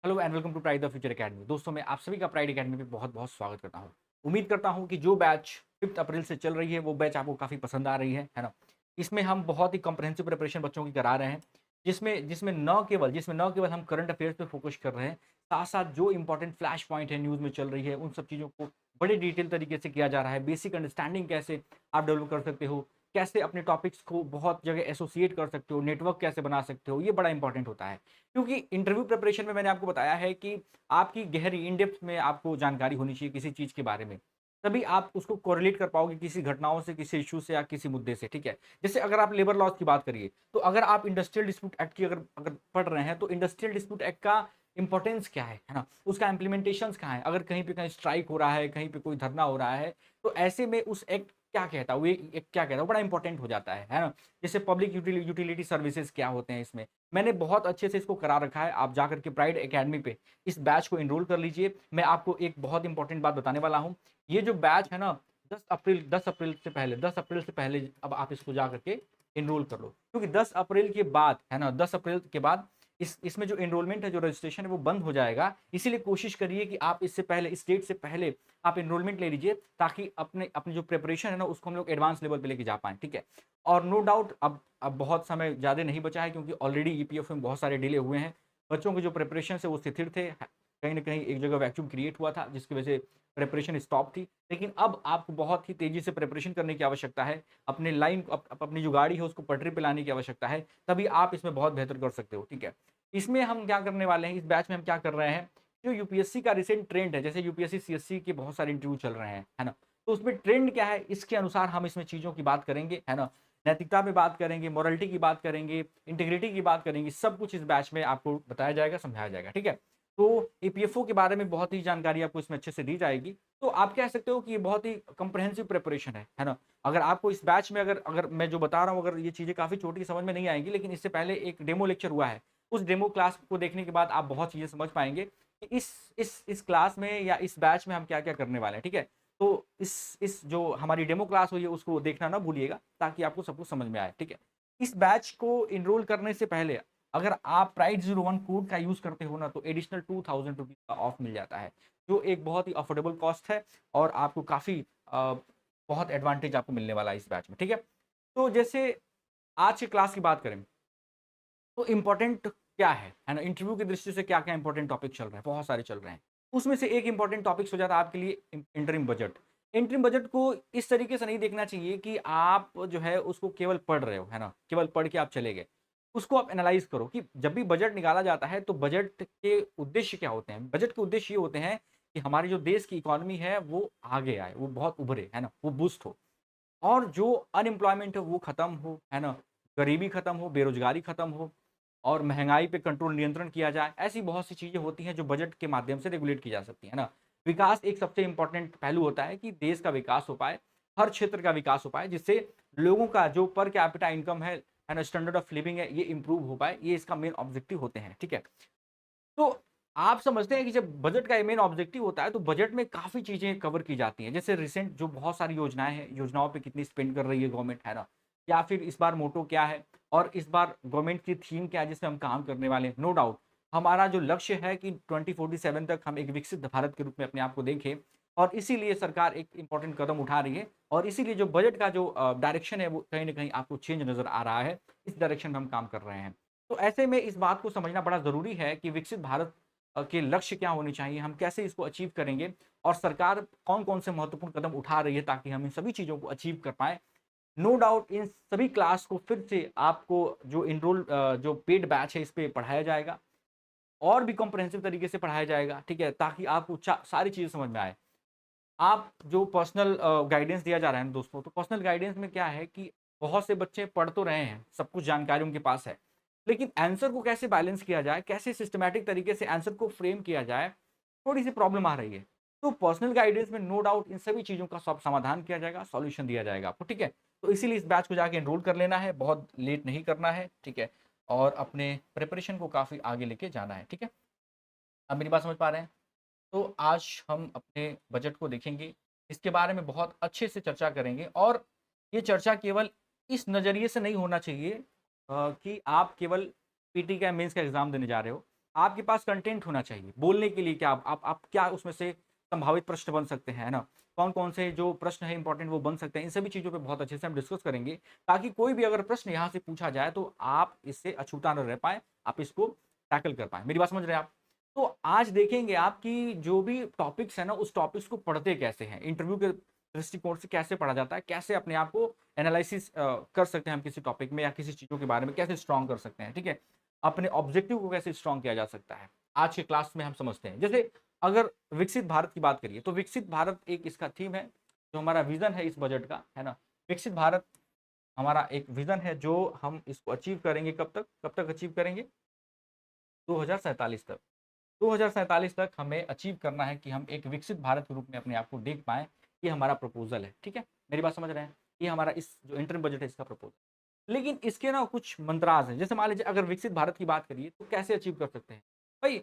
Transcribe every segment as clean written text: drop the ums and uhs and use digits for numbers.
Hello and welcome to Pride the Future Academy. दोस्तों मैं आप सभी का प्राइड एकेडमी पे बहुत बहुत स्वागत करता हूँ। उम्मीद करता हूँ कि जो बैच 5 अप्रैल से चल रही है वो बैच आपको काफ़ी पसंद आ रही है ना। इसमें हम बहुत ही कॉम्प्रिहेंसिव प्रिपरेशन बच्चों की करा रहे हैं, जिसमें जिसमें न केवल हम करंट अफेयर्स पे फोकस कर रहे हैं, साथ साथ जो इंपॉर्टेंट फ्लैश पॉइंट है न्यूज़ में चल रही है उन सब चीज़ों को बड़े डिटेल तरीके से किया जा रहा है। बेसिक अंडरस्टैंडिंग कैसे आप डेवलप कर सकते हो, कैसे अपने टॉपिक्स को बहुत जगह एसोसिएट कर सकते हो, नेटवर्क कैसे बना सकते हो, ये बड़ा इंपॉर्टेंट होता है। क्योंकि इंटरव्यू प्रिपरेशन में मैंने आपको बताया है कि आपकी गहरी इन डेप्थ में आपको जानकारी होनी चाहिए किसी चीज़ के बारे में। तभी आप उसको कोरिलेट कर पाओगे किसी घटनाओं से, किसी इश्यू से या किसी मुद्दे से, ठीक है? जैसे अगर आप लेबर लॉज़ की बात करिए, तो अगर आप इंडस्ट्रियल डिस्प्यूट एक्ट की अगर अगर पढ़ रहे हैं, तो इंडस्ट्रियल डिस्प्यूट एक्ट का इम्पोर्टेंस क्या है ना? उसका इम्प्लीमेंटेशंस कहाँ है? अगर कहीं पे कहीं स्ट्राइक हो रहा है, कहीं पे कोई धरना हो रहा है, तो ऐसे में उस एक्ट क्या कहता है? वो एक्ट क्या कहता है? वो बड़ा इंपॉर्टेंट हो जाता है ना? जैसे पब्लिक यूटिलिटी सर्विसेज़ क्या होते हैं इसमें? मैंने बहुत अच्छे से इसको करा रखा है। आप जाकर के प्राइड एकेडमी पे इस बैच को एनरोल कर लीजिए। मैं आपको एक बहुत इंपॉर्टेंट बात बताने वाला हूँ। ये जो बैच है ना 10 अप्रैल से पहले अब आप इसको जा करके एनरोल कर लो। क्योंकि 10 अप्रैल के बाद है ना 10 अप्रैल के बाद इसमें जो एनरोलमेंट है, जो रजिस्ट्रेशन है वो बंद हो जाएगा। इसीलिए कोशिश करिए कि आप इससे पहले इस डेट से पहले आप एनरोलमेंट ले लीजिए, ताकि अपने अपनी जो प्रिपरेशन है ना उसको हम लोग एडवांस लेवल पे लेके जा पाएँ, ठीक है? और नो डाउट अब बहुत समय ज़्यादा नहीं बचा है, क्योंकि ऑलरेडी ईपीएफ में बहुत सारे डिले हुए हैं। बच्चों के जो प्रिपरेशन है वो शिथिल थे। कहीं न कहीं एक जगह वैक्यूम क्रिएट हुआ था, जिसकी वजह से प्रिपरेशन स्टॉप थी। लेकिन अब आपको बहुत ही तेज़ी से प्रिपरेशन करने की आवश्यकता है। अपने लाइन अपनी जो गाड़ी है उसको पटरी पे लाने की आवश्यकता है, तभी आप इसमें बहुत बेहतर कर सकते हो, ठीक है? इसमें हम क्या करने वाले हैं, इस बैच में हम क्या कर रहे हैं, जो यूपीएससी का रिसेंट ट्रेंड है, जैसे यूपीएससी, सीएससी के बहुत सारे इंटरव्यू चल रहे हैं, है ना? तो उसमें ट्रेंड क्या है, इसके अनुसार हम इसमें चीज़ों की बात करेंगे, है ना? नैतिकता पे बात करेंगे, मोरालिटी की बात करेंगे, इंटीग्रिटी की बात करेंगे, सब कुछ इस बैच में आपको बताया जाएगा, समझाया जाएगा, ठीक है? तो ईपीएफओ के बारे में बहुत ही जानकारी आपको इसमें अच्छे से दी जाएगी। तो आप कह सकते हो कि ये बहुत ही कॉम्प्रिहेंसिव प्रिपरेशन है ना? अगर आपको इस बैच में अगर अगर मैं जो बता रहा हूँ, अगर ये चीज़ें काफ़ी छोटी समझ में नहीं आएँगी, लेकिन इससे पहले एक डेमो लेक्चर हुआ है। उस डेमो क्लास को देखने के बाद आप बहुत चीज़ें समझ पाएँगे कि इस क्लास में या इस बैच में हम क्या-क्या करने वाले हैं, ठीक है? तो इस जो हमारी डेमो क्लास हुई है उसको देखना ना भूलिएगा, ताकि आपको सब कुछ समझ में आए, ठीक है? इस बैच को एनरोल करने से पहले अगर आप प्राइड 01 कोड का यूज़ करते हो ना, तो एडिशनल ₹2000 का ऑफ मिल जाता है, जो एक बहुत ही अफोर्डेबल कॉस्ट है और आपको काफ़ी बहुत एडवांटेज आपको मिलने वाला है इस बैच में, ठीक है? तो जैसे आज की क्लास की बात करें, तो इम्पोर्टेंट क्या है ना? इंटरव्यू की दृष्टि से क्या-क्या इम्पोर्टेंट टॉपिक चल रहे हैं, बहुत सारे चल रहे हैं। उसमें से एक इम्पोर्टेंट टॉपिक्स हो जाता है आपके लिए इंटरिम बजट। इंटरिम बजट को इस तरीके से नहीं देखना चाहिए कि आप जो है उसको केवल पढ़ रहे हो, है ना? केवल पढ़ के आप चले गए। उसको आप एनालाइज़ करो कि जब भी बजट निकाला जाता है, तो बजट के उद्देश्य क्या होते हैं? बजट के उद्देश्य ये होते हैं कि हमारे जो देश की इकोनॉमी है वो आगे आए, वो बहुत उभरे, है ना? वो बूस्ट हो। और जो अनएम्प्लॉयमेंट है वो खत्म हो, है ना? गरीबी खत्म हो, बेरोज़गारी खत्म हो और महँगाई पे कंट्रोल नियंत्रण किया जाए। ऐसी बहुत सी चीज़ें होती हैं जो बजट के माध्यम से रेगुलेट की जा सकती है ना? विकास एक सबसे इम्पोर्टेंट पहलू होता है कि देश का विकास हो पाए, हर क्षेत्र का विकास हो पाए, जिससे लोगों का जो पर कैपिटा इनकम है ना? स्टैंडर्ड ऑफ लिविंग है, ये इम्प्रूव हो पाए, ये इसका मेन ऑब्जेक्टिव होते हैं, ठीक है? तो आप समझते हैं कि जब बजट का ये मेन ऑब्जेक्टिव होता है, तो बजट में काफ़ी चीज़ें कवर की जाती हैं। जैसे रिसेंट जो बहुत सारी योजनाएँ हैं, योजनाओं पे कितनी स्पेंड कर रही है गवर्नमेंट, है ना? या फिर इस बार मोटो क्या है और इस बार गवर्नमेंट की थीम क्या है जिसमें हम काम करने वाले हैं। नो डाउट हमारा जो लक्ष्य है कि 2047 तक हम एक विकसित भारत के रूप में अपने आप को देखें, और इसीलिए सरकार एक इम्पोर्टेंट कदम उठा रही है, और इसीलिए जो बजट का जो डायरेक्शन है वो कहीं न कहीं आपको चेंज नज़र आ रहा है। इस डायरेक्शन में हम काम कर रहे हैं। तो ऐसे में इस बात को समझना बड़ा ज़रूरी है कि विकसित भारत के लक्ष्य क्या होने चाहिए, हम कैसे इसको अचीव करेंगे और सरकार कौन-कौन से महत्वपूर्ण कदम उठा रही है ताकि हम इन सभी चीज़ों को अचीव कर पाएँ। नो डाउट इन सभी क्लास को फिर से आपको जो जो पेड बैच है इस पे पढ़ाया जाएगा और भी कॉम्प्रिहेंसिव तरीके से पढ़ाया जाएगा, ठीक है? ताकि आपको चा सारी चीज़ें समझ में आए। आप जो पर्सनल गाइडेंस दिया जा रहा है ना दोस्तों, तो पर्सनल गाइडेंस में क्या है कि बहुत से बच्चे पढ़ तो रहे हैं, सब कुछ जानकारी उनके पास है, लेकिन आंसर को कैसे बैलेंस किया जाए, कैसे सिस्टमैटिक तरीके से आंसर को फ्रेम किया जाए, थोड़ी-सी प्रॉब्लम आ रही है। तो पर्सनल गाइडेंस में नो डाउट इन सभी चीज़ों का सब समाधान किया जाएगा, सॉल्यूशन दिया जाएगा आपको, ठीक है? तो इसीलिए इस बैच को जाके एनरोल कर लेना है, बहुत लेट नहीं करना है, ठीक है? और अपने प्रिपरेशन को काफ़ी आगे लेके जाना है, ठीक है? आप मेरी बात समझ पा रहे हैं? तो आज हम अपने बजट को देखेंगे, इसके बारे में बहुत अच्छे से चर्चा करेंगे, और ये चर्चा केवल इस नज़रिए से नहीं होना चाहिए कि आप केवल पीटी का मेंस का एग्ज़ाम देने जा रहे हो। आपके पास कंटेंट होना चाहिए बोलने के लिए। क्या आप क्या उसमें से संभावित प्रश्न बन सकते हैं, है ना? कौन-कौन से जो प्रश्न है इंपॉर्टेंट वो बन सकते हैं, इन सभी चीज़ों पे बहुत अच्छे से हम डिस्कस करेंगे, ताकि कोई भी अगर प्रश्न यहाँ से पूछा जाए तो आप इससे अछूता ना रह पाएँ, आप इसको टैकल कर पाएँ। मेरी बात समझ रहे हैं आप? तो आज देखेंगे आप कि जो भी टॉपिक्स है ना, उस टॉपिक्स को पढ़ते कैसे हैं? इंटरव्यू के दृष्टिकोण से कैसे पढ़ा जाता है? कैसे अपने आप को एनालिसिस कर सकते हैं हम किसी टॉपिक में या किसी चीज़ों के बारे में कैसे स्ट्रॉन्ग कर सकते हैं, ठीक है? अपने ऑब्जेक्टिव को कैसे स्ट्रॉन्ग किया जा सकता है? आज के क्लास में हम समझते हैं। जैसे अगर विकसित भारत की बात करिए, तो विकसित भारत एक इसका थीम है, जो हमारा विज़न है इस बजट का, है ना? विकसित भारत हमारा एक विज़न है जो हम इसको अचीव करेंगे कब तक अचीव करेंगे? 2047 तक। 2047 तक हमें अचीव करना है कि हम एक विकसित भारत के रूप में अपने आप को देख पाएँ, ये हमारा प्रपोज़ल है, ठीक है? मेरी बात समझ रहे हैं? ये हमारा इस जो इंटरिम बजट है इसका प्रपोज़ल। लेकिन इसके ना कुछ मंत्राज़ हैं, जैसे मान लीजिए अगर विकसित भारत की बात करिए तो कैसे अचीव कर सकते हैं? भई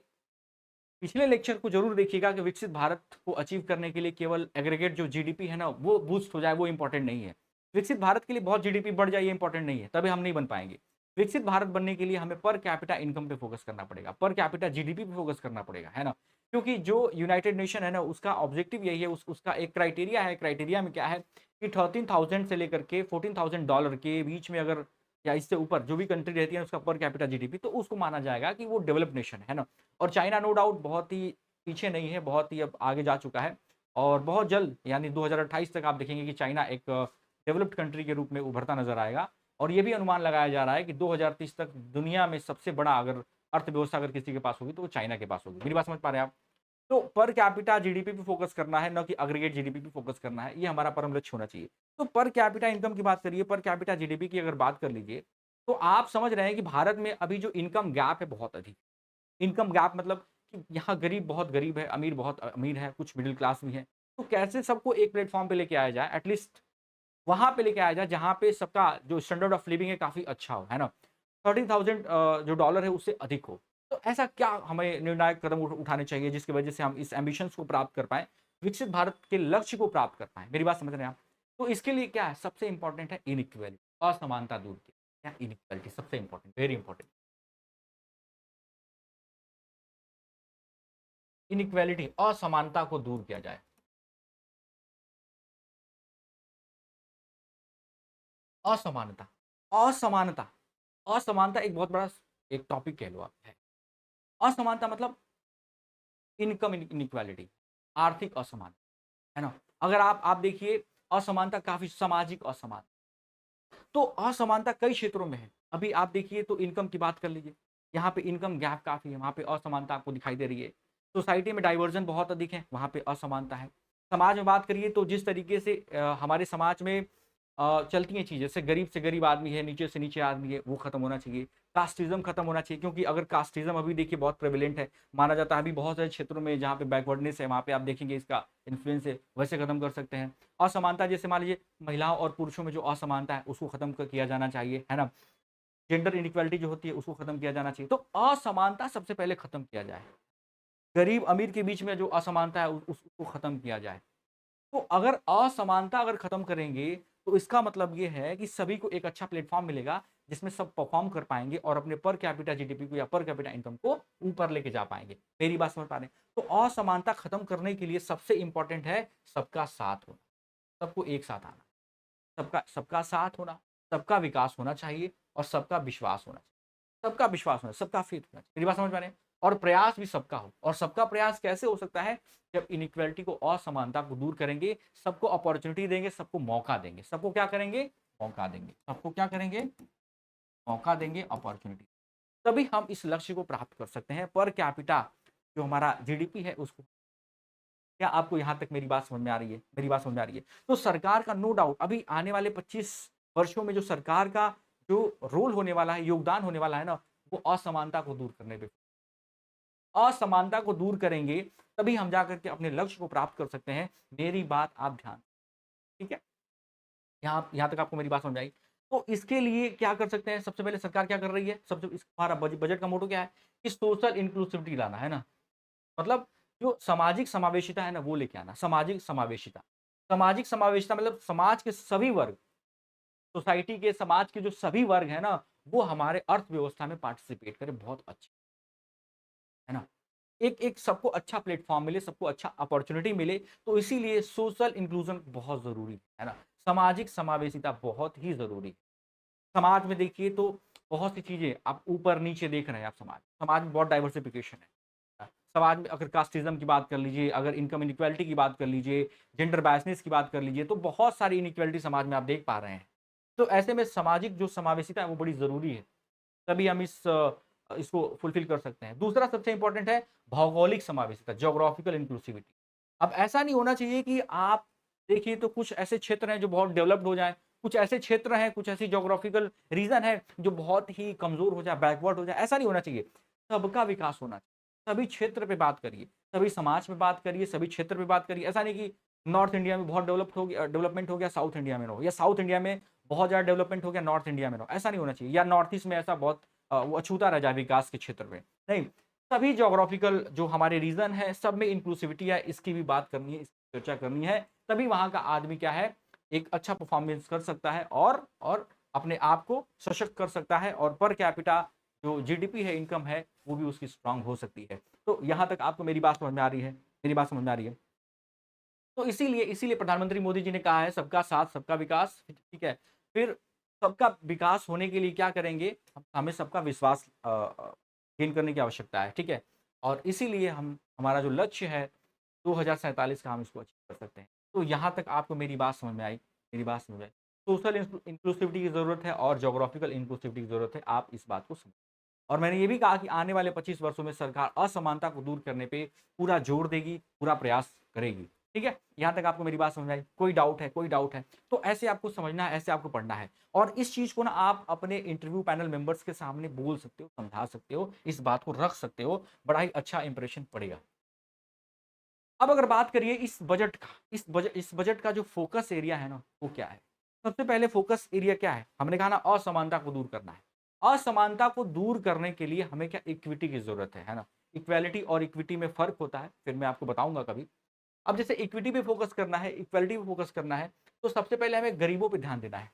पिछले लेक्चर को ज़रूर देखिएगा कि विकसित भारत को अचीव करने के लिए केवल एग्रीगेट जो जीडीपी है ना, वो बूस्ट हो जाए, वो इम्पोर्टेंट नहीं है। विकसित भारत के लिए बहुत जीडीपी बढ़ जाए, ये इम्पोर्टेंट नहीं है, तभी हम नहीं बन पाएँगे। विकसित भारत बनने के लिए हमें पर कैपिटा इनकम पे फोकस करना पड़ेगा, पर कैपिटा जीडीपी पे फोकस करना पड़ेगा, है ना? क्योंकि जो यूनाइटेड नेशन है ना, उसका ऑब्जेक्टिव यही है, उसका एक क्राइटेरिया है, क्राइटेरिया में क्या है कि 13,000 से लेकर के $14,000 के बीच में अगर या इससे ऊपर जो भी कंट्री रहती है, उसका पर कैपिटा जीडीपी, तो उसको माना जाएगा कि वो डेवलप्ड नेशन है ना? और चाइना नो डाउट बहुत ही पीछे नहीं है, बहुत ही अब आगे जा चुका है और बहुत जल्द यानी 2028 तक आप देखेंगे कि चाइना एक डेवलप्ड कंट्री के रूप में उभरता नज़र आएगा और ये भी अनुमान लगाया जा रहा है कि 2030 तक दुनिया में सबसे बड़ा अगर अर्थव्यवस्था अगर किसी के पास होगी तो वो चाइना के पास होगी। मेरी बात समझ पा रहे हैं आप? तो पर कैपिटा जीडीपी पे फोकस करना है, ना कि एग्रीगेट जीडीपी पे फोकस करना है, ये हमारा परम लक्ष्य होना चाहिए। तो पर कैपिटा इनकम की बात करिए, पर कैपिटा जीडीपी की अगर बात कर लीजिए, तो आप समझ रहे हैं कि भारत में अभी जो इनकम गैप है बहुत अधिक। इनकम गैप मतलब कि यहाँ गरीब बहुत गरीब है, अमीर बहुत अमीर है, कुछ मिडिल क्लास भी है। तो कैसे सबको एक प्लेटफ़ॉर्म पे लेके आया जाए, एटलीस्ट वहाँ पे लेके आया जाए जहाँ पे सबका जो स्टैंडर्ड ऑफ लिविंग है काफ़ी अच्छा हो, है ना? 13,000 जो डॉलर है उससे अधिक हो। तो ऐसा क्या हमें निर्णायक कदम उठाने चाहिए जिसकी वजह से हम इस एम्बिशंस को प्राप्त कर पाएँ, विकसित भारत के लक्ष्य को प्राप्त कर पाएँ? मेरी बात समझ रहे हैं आप? तो इसके लिए क्या है सबसे इम्पोर्टेंट है इनइक्वालिटी, असमानता दूर की। क्या इनइक्वालिटी सबसे इम्पोर्टेंट, वेरी इम्पोर्टेंट। इनइक्वालिटी असमानता को दूर किया जाए। असमानता, असमानता, असमानता एक बहुत बड़ा एक टॉपिक कह लो आप है। असमानता मतलब इनकम इनइक्वालिटी, आर्थिक असमानता, है ना? अगर आप देखिए असमानता काफ़ी सामाजिक असमानता, तो असमानता कई क्षेत्रों में है। अभी आप देखिए तो इनकम की बात कर लीजिए, यहाँ पे इनकम गैप काफ़ी है, वहाँ पे असमानता आपको दिखाई दे रही है। सोसाइटी में डाइवर्जन बहुत अधिक है, वहाँ पे असमानता है। समाज में बात करिए तो जिस तरीके से हमारे समाज में चलती हैं चीज़ें, जैसे गरीब से गरीब आदमी है, नीचे से नीचे आदमी है, वो खत्म होना चाहिए। कास्टिज़्म खत्म होना चाहिए क्योंकि अगर कास्टिज़्म अभी देखिए बहुत प्रेवलेंट है, माना जाता है अभी बहुत सारे क्षेत्रों में जहाँ पे बैकवर्डनेस है, वहाँ पे आप देखेंगे इसका इन्फ्लुएंस है, वैसे खत्म कर सकते हैं। असमानता जैसे मान लीजिए महिलाओं और पुरुषों में जो असमानता है उसको खत्म किया जाना चाहिए, है ना? जेंडर इनइक्वालिटी जो होती है उसको खत्म किया जाना चाहिए। तो असमानता सबसे पहले खत्म किया जाए। गरीब अमीर के बीच में जो असमानता है उसको खत्म किया जाए। तो अगर असमानता अगर खत्म करेंगे तो इसका मतलब ये है कि सभी को एक अच्छा प्लेटफ़ॉर्म मिलेगा जिसमें सब परफ़ॉर्म कर पाएँगे और अपने पर कैपिटा जीडीपी को या पर कैपिटा इनकम को ऊपर लेके जा पाएँगे। मेरी बात समझ पा रहे हैं? तो असमानता खत्म करने के लिए सबसे इम्पोर्टेंट है सबका साथ होना, सबको एक साथ आना। सबका सबका साथ होना, सबका विकास होना चाहिए और सबका विश्वास होना चाहिए। सबका विश्वास होना, सबका फेथ होना चाहिए। मेरी बात समझ पा रहे हैं? और प्रयास भी सबका हो और सबका प्रयास कैसे हो सकता है? जब इनइक्वालिटी को, असमानता को दूर करेंगे, सबको अपॉर्च्युनिटी देंगे, सबको मौका देंगे। सबको क्या करेंगे? मौका देंगे। सबको क्या करेंगे? मौका देंगे, अपॉर्च्युनिटी। तभी हम इस लक्ष्य को प्राप्त कर सकते हैं। पर कैपिटा जो हमारा जीडीपी है उसको, क्या आपको यहाँ तक मेरी बात समझ में आ रही है? मेरी बात समझ में आ रही है? तो सरकार का नो डाउट अभी आने वाले 25 वर्षों में जो सरकार का जो रोल होने वाला है, योगदान होने वाला है ना, वो असमानता को दूर करने पे। असमानता को दूर करेंगे, तभी हम जाकर के अपने लक्ष्य को प्राप्त कर सकते हैं। मेरी बात आप ध्यान, ठीक है? यहाँ यहाँ तक आपको मेरी बात समझ आई? तो इसके लिए क्या कर सकते हैं? सबसे पहले सरकार क्या कर रही है? सबसे इस हमारा बजट का मोटो क्या है? कि सोशल इन्क्लूसिविटी लाना, है ना? मतलब जो सामाजिक समावेशिता है ना, वो लेके आना, सामाजिक समावेशिता। सामाजिक समावेशिता मतलब समाज के सभी वर्ग, सोसाइटी के, समाज के जो सभी वर्ग हैं ना, वो हमारे अर्थव्यवस्था में पार्टिसिपेट करें, बहुत अच्छे। है ना? एक एक सबको अच्छा प्लेटफ़ॉर्म मिले, सबको अच्छा अपॉर्च्युनिटी मिले, तो इसीलिए सोशल इंक्लूज़न बहुत ज़रूरी है ना? सामाजिक समावेशिता बहुत ही ज़रूरी है। समाज में देखिए तो बहुत सी चीज़ें आप ऊपर-नीचे देख रहे हैं आप समाज। समाज में बहुत डाइवर्सिफ़िकेशन है। समाज में अगर कास्टिज़्म की बात कर लीजिए, अगर इनकम इनइक्वालिटी की बात कर लीजिए, जेंडर बायसनेस की बात कर लीजिए, तो बहुत सारी इनइक्वालिटी समाज में आप देख पा रहे हैं। तो ऐसे में सामाजिक जो समावेशिता है वो बड़ी ज़रूरी है। तभी हम इसको फुलफ़िल कर सकते हैं। दूसरा सबसे इम्पोर्टेंट है भौगोलिक समावेशिता, जियोग्राफिकल इंक्लूसिविटी। अब ऐसा नहीं होना चाहिए कि आप देखिए तो कुछ ऐसे क्षेत्र हैं जो बहुत डेवलप्ड हो जाएँ, कुछ ऐसे क्षेत्र हैं, कुछ ऐसी जियोग्राफिकल रीजन है जो बहुत ही कमज़ोर हो जाए, बैकवर्ड हो जाए, ऐसा नहीं होना चाहिए। सबका विकास होना चाहिए। सभी क्षेत्र पे बात करिए, सभी समाज पे बात करिए, सभी क्षेत्र पे बात करिए। ऐसा नहीं कि नॉर्थ इंडिया में बहुत डेवलपमेंट हो गया, साउथ इंडिया में ना हो, या साउथ इंडिया में बहुत ज़्यादा डेवलपमेंट हो गया, नॉर्थ इंडिया में ना हो। ऐसा नहीं होना चाहिए, या नॉर्थ ईस्ट में ऐसा बहुत वो अछूता रह जाए विकास के क्षेत्र में। नहीं, सभी जियोग्राफिकल जो हमारे रीजन है, सब में इंक्लूसिविटी है, इसकी भी बात करनी है, इसकी चर्चा करनी है। तभी वहाँ का आदमी क्या है, एक अच्छा परफॉर्मेंस कर सकता है और अपने आप को सशक्त कर सकता है, और पर कैपिटा जो जीडीपी है, इनकम है, वो भी उसकी स्ट्रांग हो सकती है। तो यहाँ तक आपको मेरी बात समझ में आ रही है? मेरी बात समझ में आ रही है? तो इसीलिए इसीलिए प्रधानमंत्री मोदी जी ने कहा है सबका साथ सबका विकास, ठीक है? फिर सबका विकास होने के लिए क्या करेंगे? हमें सबका विश्वास गेन करने की आवश्यकता है, ठीक है? और इसीलिए हम हमारा जो लक्ष्य है 2047 का, हम इसको अचीव कर सकते हैं। तो यहाँ तक आपको मेरी बात समझ में आई? मेरी बात समझ में आई? सोशल इंक्लूसिविटी की ज़रूरत है और जियोग्राफिकल इंक्लूसिविटी की ज़रूरत है, आप इस बात को समझें। और मैंने ये भी कहा कि आने वाले 25 वर्षों में सरकार असमानता को दूर करने पे पूरा जोर देगी, पूरा प्रयास करेगी। ठीक है? यहाँ तक आपको मेरी बात समझ में आई? कोई डाउट है? कोई डाउट है? तो ऐसे आपको समझना है, ऐसे आपको पढ़ना है। और इस चीज़ को ना आप अपने इंटरव्यू पैनल मेंबर्स के सामने बोल सकते हो, समझा सकते हो, इस बात को रख सकते हो, बड़ा ही अच्छा इंप्रेशन पड़ेगा। अब अगर बात करिए इस बजट का, इस बजट का जो फोकस एरिया है ना, वो क्या है? सबसे पहले फोकस एरिया क्या है? हमने कहा ना, असमानता को दूर करना है। असमानता को दूर करने के लिए हमें क्या, इक्विटी की ज़रूरत है ना? इक्वालिटी और इक्विटी में फ़र्क होता है, फिर मैं आपको बताऊँगा कभी। अब जैसे इक्विटी पे फोकस करना है, इक्वालिटी पे फोकस करना है, तो सबसे पहले हमें गरीबों पे ध्यान देना है।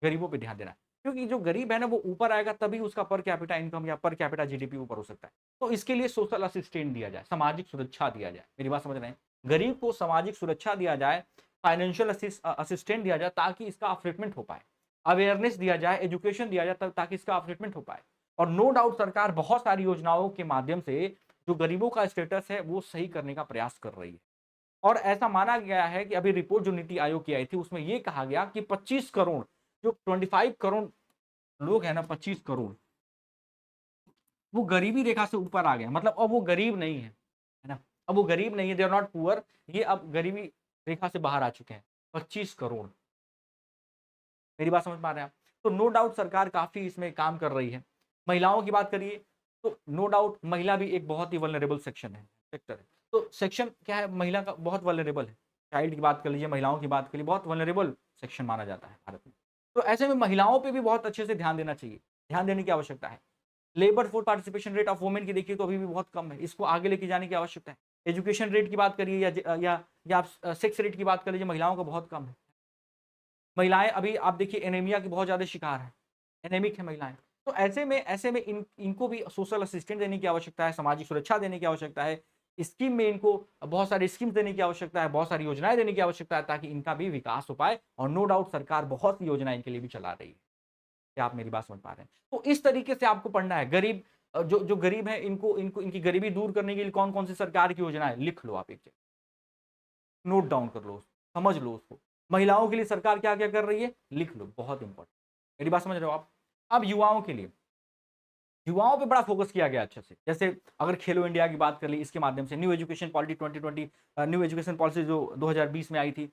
गरीबों पे ध्यान देना है। क्योंकि जो गरीब है ना, वो ऊपर आएगा तभी उसका पर कैपिटा इनकम या पर कैपिटा जीडीपी ऊपर हो सकता है। तो इसके लिए सोशल असिस्टेंस दिया जाए, सामाजिक सुरक्षा दिया जाए। मेरी बात समझ रहे हैं? गरीब को सामाजिक सुरक्षा दिया जाए, फाइनेंशियल असिस्टेंस दिया जाए, ताकि इसका अपलिफ्टमेंट हो पाए। अवेयरनेस दिया जाए, एजुकेशन दिया जाए, तब ताकि इसका अपलिफ्टमेंट हो पाए। और नो डाउट सरकार बहुत सारी योजनाओं के माध्यम से जो गरीबों का स्टेटस है वो सही करने का प्रयास कर रही है। और ऐसा माना गया है कि अभी रिपोर्ट जो नीति आयोग की आई थी, उसमें ये कहा गया कि 25 करोड़, जो 25 करोड़ लोग हैं ना, 25 करोड़, वो गरीबी रेखा से ऊपर आ गए। मतलब अब वो गरीब नहीं है ना? अब वो गरीब नहीं है, दे आर नॉट पुअर, ये अब गरीबी रेखा से बाहर आ चुके हैं। 25 करोड़। मेरी बात समझ पा रहे हैं आप? तो नो डाउट सरकार काफ़ी इसमें काम कर रही है। महिलाओं की बात करिए, तो नो डाउट महिला भी एक बहुत ही वल्नरेबल सेक्टर है। तो सेक्शन क्या है, महिला का बहुत वल्नरेबल है। चाइल्ड की बात कर लीजिए, महिलाओं की बात करिए, बहुत वल्नरेबल सेक्शन माना जाता है भारत में। तो ऐसे में महिलाओं पे भी बहुत अच्छे से ध्यान देना चाहिए, ध्यान देने की आवश्यकता है। Labour force participation rate of women की देखिए तो अभी भी बहुत कम है, इसको आगे लेके जाने की आवश्यकता है। एजुकेशन रेट की बात करिए, या आप सेक्स रेट की बात कर लीजिए, महिलाओं का बहुत कम है। महिलाएँ अभी आप देखिए एनीमिया की बहुत ज़्यादा शिकार हैं, एनीमिक है महिलाएँ। तो ऐसे में इनको भी सोशल असिस्टेंस देने की आवश्यकता है, सामाजिक सुरक्षा देने की आवश्यकता है। स्कीम में इनको बहुत सारी स्कीम्स देने की आवश्यकता है, बहुत सारी योजनाएँ देने की आवश्यकता है, ताकि इनका भी विकास हो पाए। और नो डाउट सरकार बहुत सी योजनाएँ इनके लिए भी चला रही है। क्या आप मेरी बात समझ पा रहे हैं? तो इस तरीके से आपको पढ़ना है। गरीब जो जो गरीब है, इनको इनको इनकी गरीबी दूर करने के लिए कौन-कौन सी सरकार की योजना है, लिख लो आप एक जगह। नोट डाउन कर लो, समझ लो उसको। महिलाओं के लिए सरकार क्या-क्या कर रही है, लिख लो, बहुत इंपॉर्टेंट। मेरी बात समझ रहे हो आप? अब युवाओं के लिए, युवाओं पे बड़ा फोकस किया गया अच्छे से। जैसे अगर खेलो इंडिया की बात कर ली, इसके माध्यम से new education policy 2020, new education policy जो 2020 में आई थी,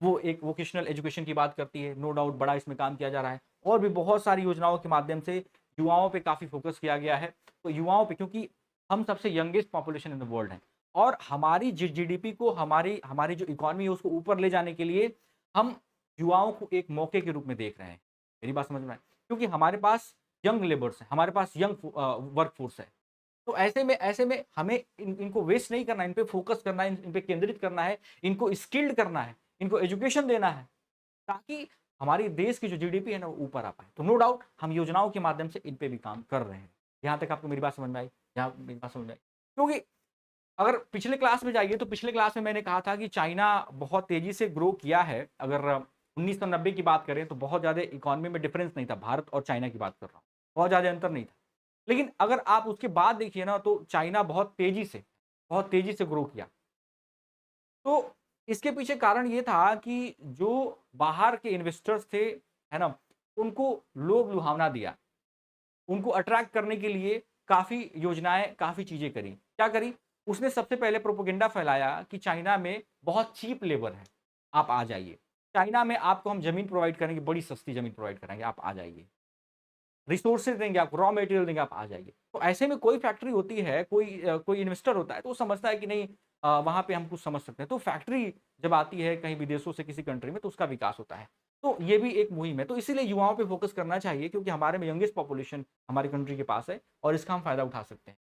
वो एक वोकेशनल एजुकेशन की बात करती है। नो डाउट बड़ा इसमें काम किया जा रहा है। और भी बहुत सारी योजनाओं के माध्यम से युवाओं पे काफ़ी फोकस किया गया है। तो युवाओं पे, क्योंकि हम सबसे youngest population in the world हैं, और हमारी जीडीपी को, हमारी हमारी जो इकोनॉमी है उसको ऊपर ले जाने के लिए हम युवाओं को एक मौके के रूप में देख रहे हैं। मेरी बात समझ में आए? क्योंकि हमारे पास यंग लेबर्स है, हमारे पास यंग वर्क फोर्स है। तो ऐसे में हमें इनको वेस्ट नहीं करना है, इन पे फोकस करना है, इन पे केंद्रित करना है, इनको स्किल्ड करना है, इनको एजुकेशन देना है, ताकि हमारी देश की जो जीडीपी है ना, वो ऊपर आ पाए। तो नो डाउट हम योजनाओं के माध्यम से इन पे भी काम कर रहे हैं। यहाँ तक आपको मेरी बात समझ में आई? यहाँ मेरी बात समझ में आई? क्योंकि अगर पिछले क्लास में जाइए तो पिछले क्लास में मैंने कहा था कि चाइना बहुत तेज़ी से ग्रो किया है। अगर 1990 की बात करें तो बहुत ज़्यादा इकोनॉमी में डिफरेंस नहीं था, भारत और चाइना की बात कर रहा हूँ। बहुत ज़्यादा अंतर नहीं था। लेकिन अगर आप उसके बाद देखिए ना तो चाइना बहुत तेज़ी से ग्रो किया। तो इसके पीछे कारण ये था कि जो बाहर के इन्वेस्टर्स थे, है ना? उनको लोभ-लुभावना दिया। उनको अट्रैक्ट करने के लिए काफ़ी योजनाएँ, काफ़ी चीज़ें करी। क्या करी? उसने सबसे पहले प्रोपेगेंडा फैलाया कि चाइना में बहुत चीप लेबर है, आप आ जाइए। चाइना में आपको हम ज़मीन प्रोवाइड करेंगे, बड़ी सस्ती ज़मीन प्रोवाइड कराएँगे, आप आ जाइए। रिसोर्सेज़ देंगे आपको, रॉ मटेरियल देंगे, आप आ जाइए। तो ऐसे में कोई फैक्ट्री होती है, कोई इन्वेस्टर होता है, तो वो समझता है कि नहीं वहाँ पे हम कुछ समझ सकते हैं। तो फैक्ट्री जब आती है कहीं विदेशों से किसी कंट्री में, तो उसका विकास होता है। तो ये भी एक मुहिम है। तो इसीलिए युवाओं पे फ़ोकस करना चाहिए क्योंकि हमारे में यंगेस्ट पॉपुलेशन हमारी कंट्री के पास है और इसका हम फ़ायदा उठा सकते हैं।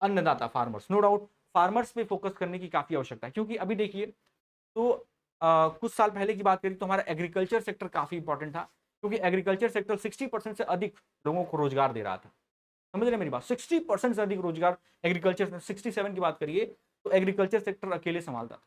अन्नदाता फार्मर्स, नो डाउट फार्मर्स पे फ़ोकस करने की काफ़ी आवश्यकता है क्योंकि अभी देखिए तो कुछ साल पहले की बात करें तो हमारा एग्रीकल्चर सेक्टर काफ़ी इंपॉर्टेंट था क्योंकि एग्रीकल्चर सेक्टर 60% से अधिक लोगों को रोजगार दे रहा था। समझ रहे हैं मेरी बात? 60% से अधिक रोजगार एग्रीकल्चर में 67 की बात करिए तो एग्रीकल्चर सेक्टर अकेले संभालता था।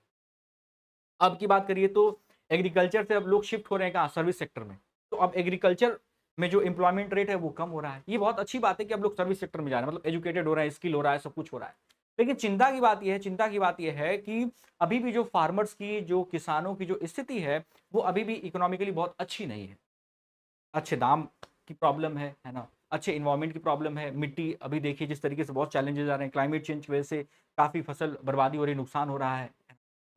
अब की बात करिए तो एग्रीकल्चर से अब लोग शिफ्ट हो रहे हैं कहाँ? सर्विस सेक्टर में। तो अब एग्रीकल्चर में जो एम्प्लॉयमेंट रेट है वो कम हो रहा है। ये बहुत अच्छी बात है कि अब लोग सर्विस सेक्टर में जा रहे हैं मतलब एजुकेटेड हो रहे हैं, स्किल हो रहा है, सब कुछ हो रहा है। लेकिन चिंता की बात ये है कि अभी भी जो फार्मर्स की, जो किसानों की जो स्थिति है, वो अभी भी इकोनॉमिकली बहुत अच्छी नहीं है। अच्छे दाम की प्रॉब्लम है ना? अच्छे एनवायरनमेंट की प्रॉब्लम है, मिट्टी अभी देखिए जिस तरीके से बहुत चैलेंजेज़ आ रहे हैं, क्लाइमेट चेंज की वजह से काफ़ी फसल बर्बादी हो रही है, नुकसान हो रहा है।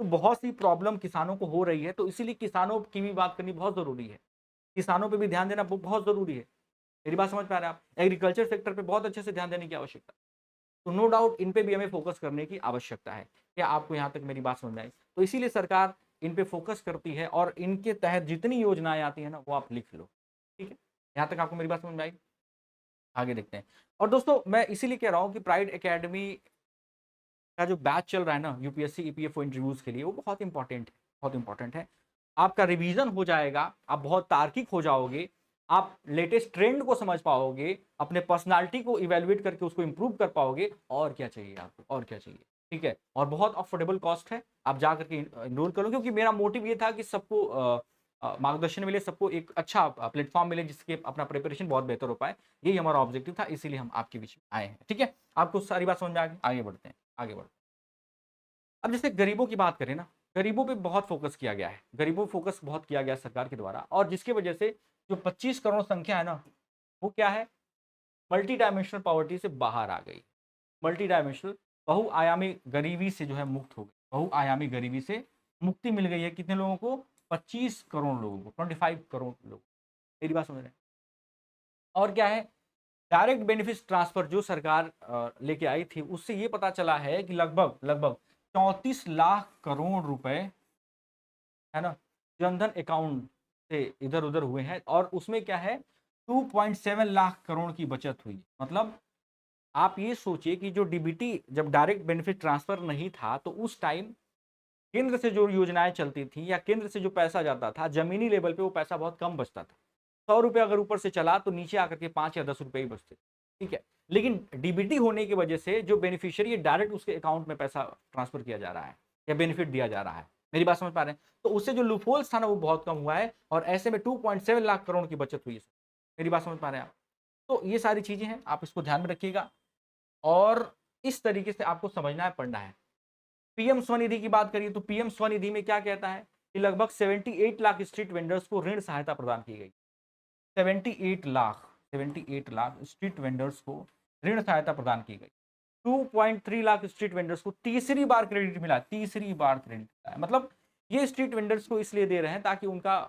तो बहुत सी प्रॉब्लम किसानों को हो रही है, तो इसीलिए किसानों की भी बात करनी बहुत ज़रूरी है। किसानों पे भी ध्यान देना बहुत ज़रूरी है। मेरी बात समझ पा रहे हैं आप? एग्रीकल्चर सेक्टर पे बहुत अच्छे से ध्यान देने की आवश्यकता है। तो नो डाउट इन पे भी हमें फ़ोकस करने की आवश्यकता है। क्या आपको यहाँ तक मेरी बात समझ में आई? तो इसीलिए सरकार इन पे फ़ोकस करती है और इनके तहत जितनी योजनाएँ आती हैं ना, वो आप लिख लो। ठीक है? यहाँ तक आपको मेरी बात समझ में आई? आगे देखते हैं। और दोस्तों मैं इसीलिए कह रहा हूँ कि प्राइड अकेडमी का जो बैच चल रहा है ना यूपीएससी, ईपीएफओ इंटरव्यूज़ के लिए वो बहुत इम्पोर्टेंट है। आपका रिवीजन हो जाएगा, आप बहुत तार्किक हो जाओगे, आप लेटेस्ट ट्रेंड को समझ पाओगे, अपने पर्सनैलिटी को इवैल्यूएट करके उसको इम्प्रूव कर पाओगे और क्या चाहिए आपको और क्या चाहिए, ठीक है? और बहुत अफोर्डेबल कॉस्ट है, आप जा करके एनरोल कर लो क्योंकि मेरा मोटिव ये था कि सबको मार्गदर्शन मिले, सबको एक अच्छा प्लेटफ़ॉर्म मिले जिसके अपना प्रिपरेशन बहुत बेहतर हो पाए। यही हमारा ऑब्जेक्टिव था, इसीलिए हम आपके बीच में आए हैं, ठीक है? आपको सारी बात समझ में आ गई? आगे बढ़ते हैं, आगे बढ़ते हैं। अब जैसे गरीबों की बात करें ना, गरीबों पे बहुत फ़ोकस किया गया है। गरीबों पे फ़ोकस बहुत किया गया है सरकार के द्वारा और जिसकी वजह से जो 25 करोड़ संख्या है ना, वो क्या है? मल्टी डायमेंशनल पॉवर्टी से बाहर आ गई। मल्टी डायमेंशनल बहुआयामी गरीबी से जो है मुक्त हो गई। बहुआयामी गरीबी से मुक्ति मिल गई है कितने लोगों को? 25 करोड़ लोगों को, 25 करोड़ लोग। मेरी बात समझ रहे हैं? और क्या है? डायरेक्ट बेनिफिट ट्रांसफर जो सरकार लेके आई थी, उससे ये पता चला है कि लगभग 34 लाख करोड़ रुपए, है ना? जनधन अकाउंट से इधर-उधर हुए हैं और उसमें क्या है 2.7 लाख करोड़ की बचत हुई। मतलब आप ये सोचिए कि जो डीबीटी जब डायरेक्ट बेनिफिट ट्रांसफर नहीं था, तो उस टाइम केंद्र से जो योजनाएँ चलती थी या केंद्र से जो पैसा जाता था, ज़मीनी लेवल पे वो पैसा बहुत कम बचता था। ₹100 अगर ऊपर से चला तो नीचे आकर के 5 या ₹10 ही बचते, ठीक है? लेकिन डीबीटी होने की वजह से जो बेनिफिशियरी है डायरेक्ट उसके अकाउंट में पैसा ट्रांसफर किया जा रहा है या बेनिफिट दिया जा रहा है। मेरी बात समझ पा रहे हैं? तो उससे जो लूपहोल्स था ना वो बहुत कम हुआ है और ऐसे में 2.7 लाख करोड़ की बचत हुई है। मेरी बात समझ पा रहे हैं आप? तो ये सारी चीज़ें हैं, आप इसको ध्यान में रखिएगा और इस तरीके से आपको समझना है, पढ़ना है। पीएम स्वनिधि की बात करिए तो पीएम स्वनिधि में क्या कहता है कि लगभग 78 लाख स्ट्रीट वेंडर्स को ऋण सहायता प्रदान की गई। 78 लाख स्ट्रीट वेंडर्स को ऋण सहायता प्रदान की गई। 2.3 लाख स्ट्रीट वेंडर्स को तीसरी बार क्रेडिट मिला, तीसरी बार क्रेडिट मिला है। मतलब ये स्ट्रीट वेंडर्स को इसलिए दे रहे हैं ताकि उनका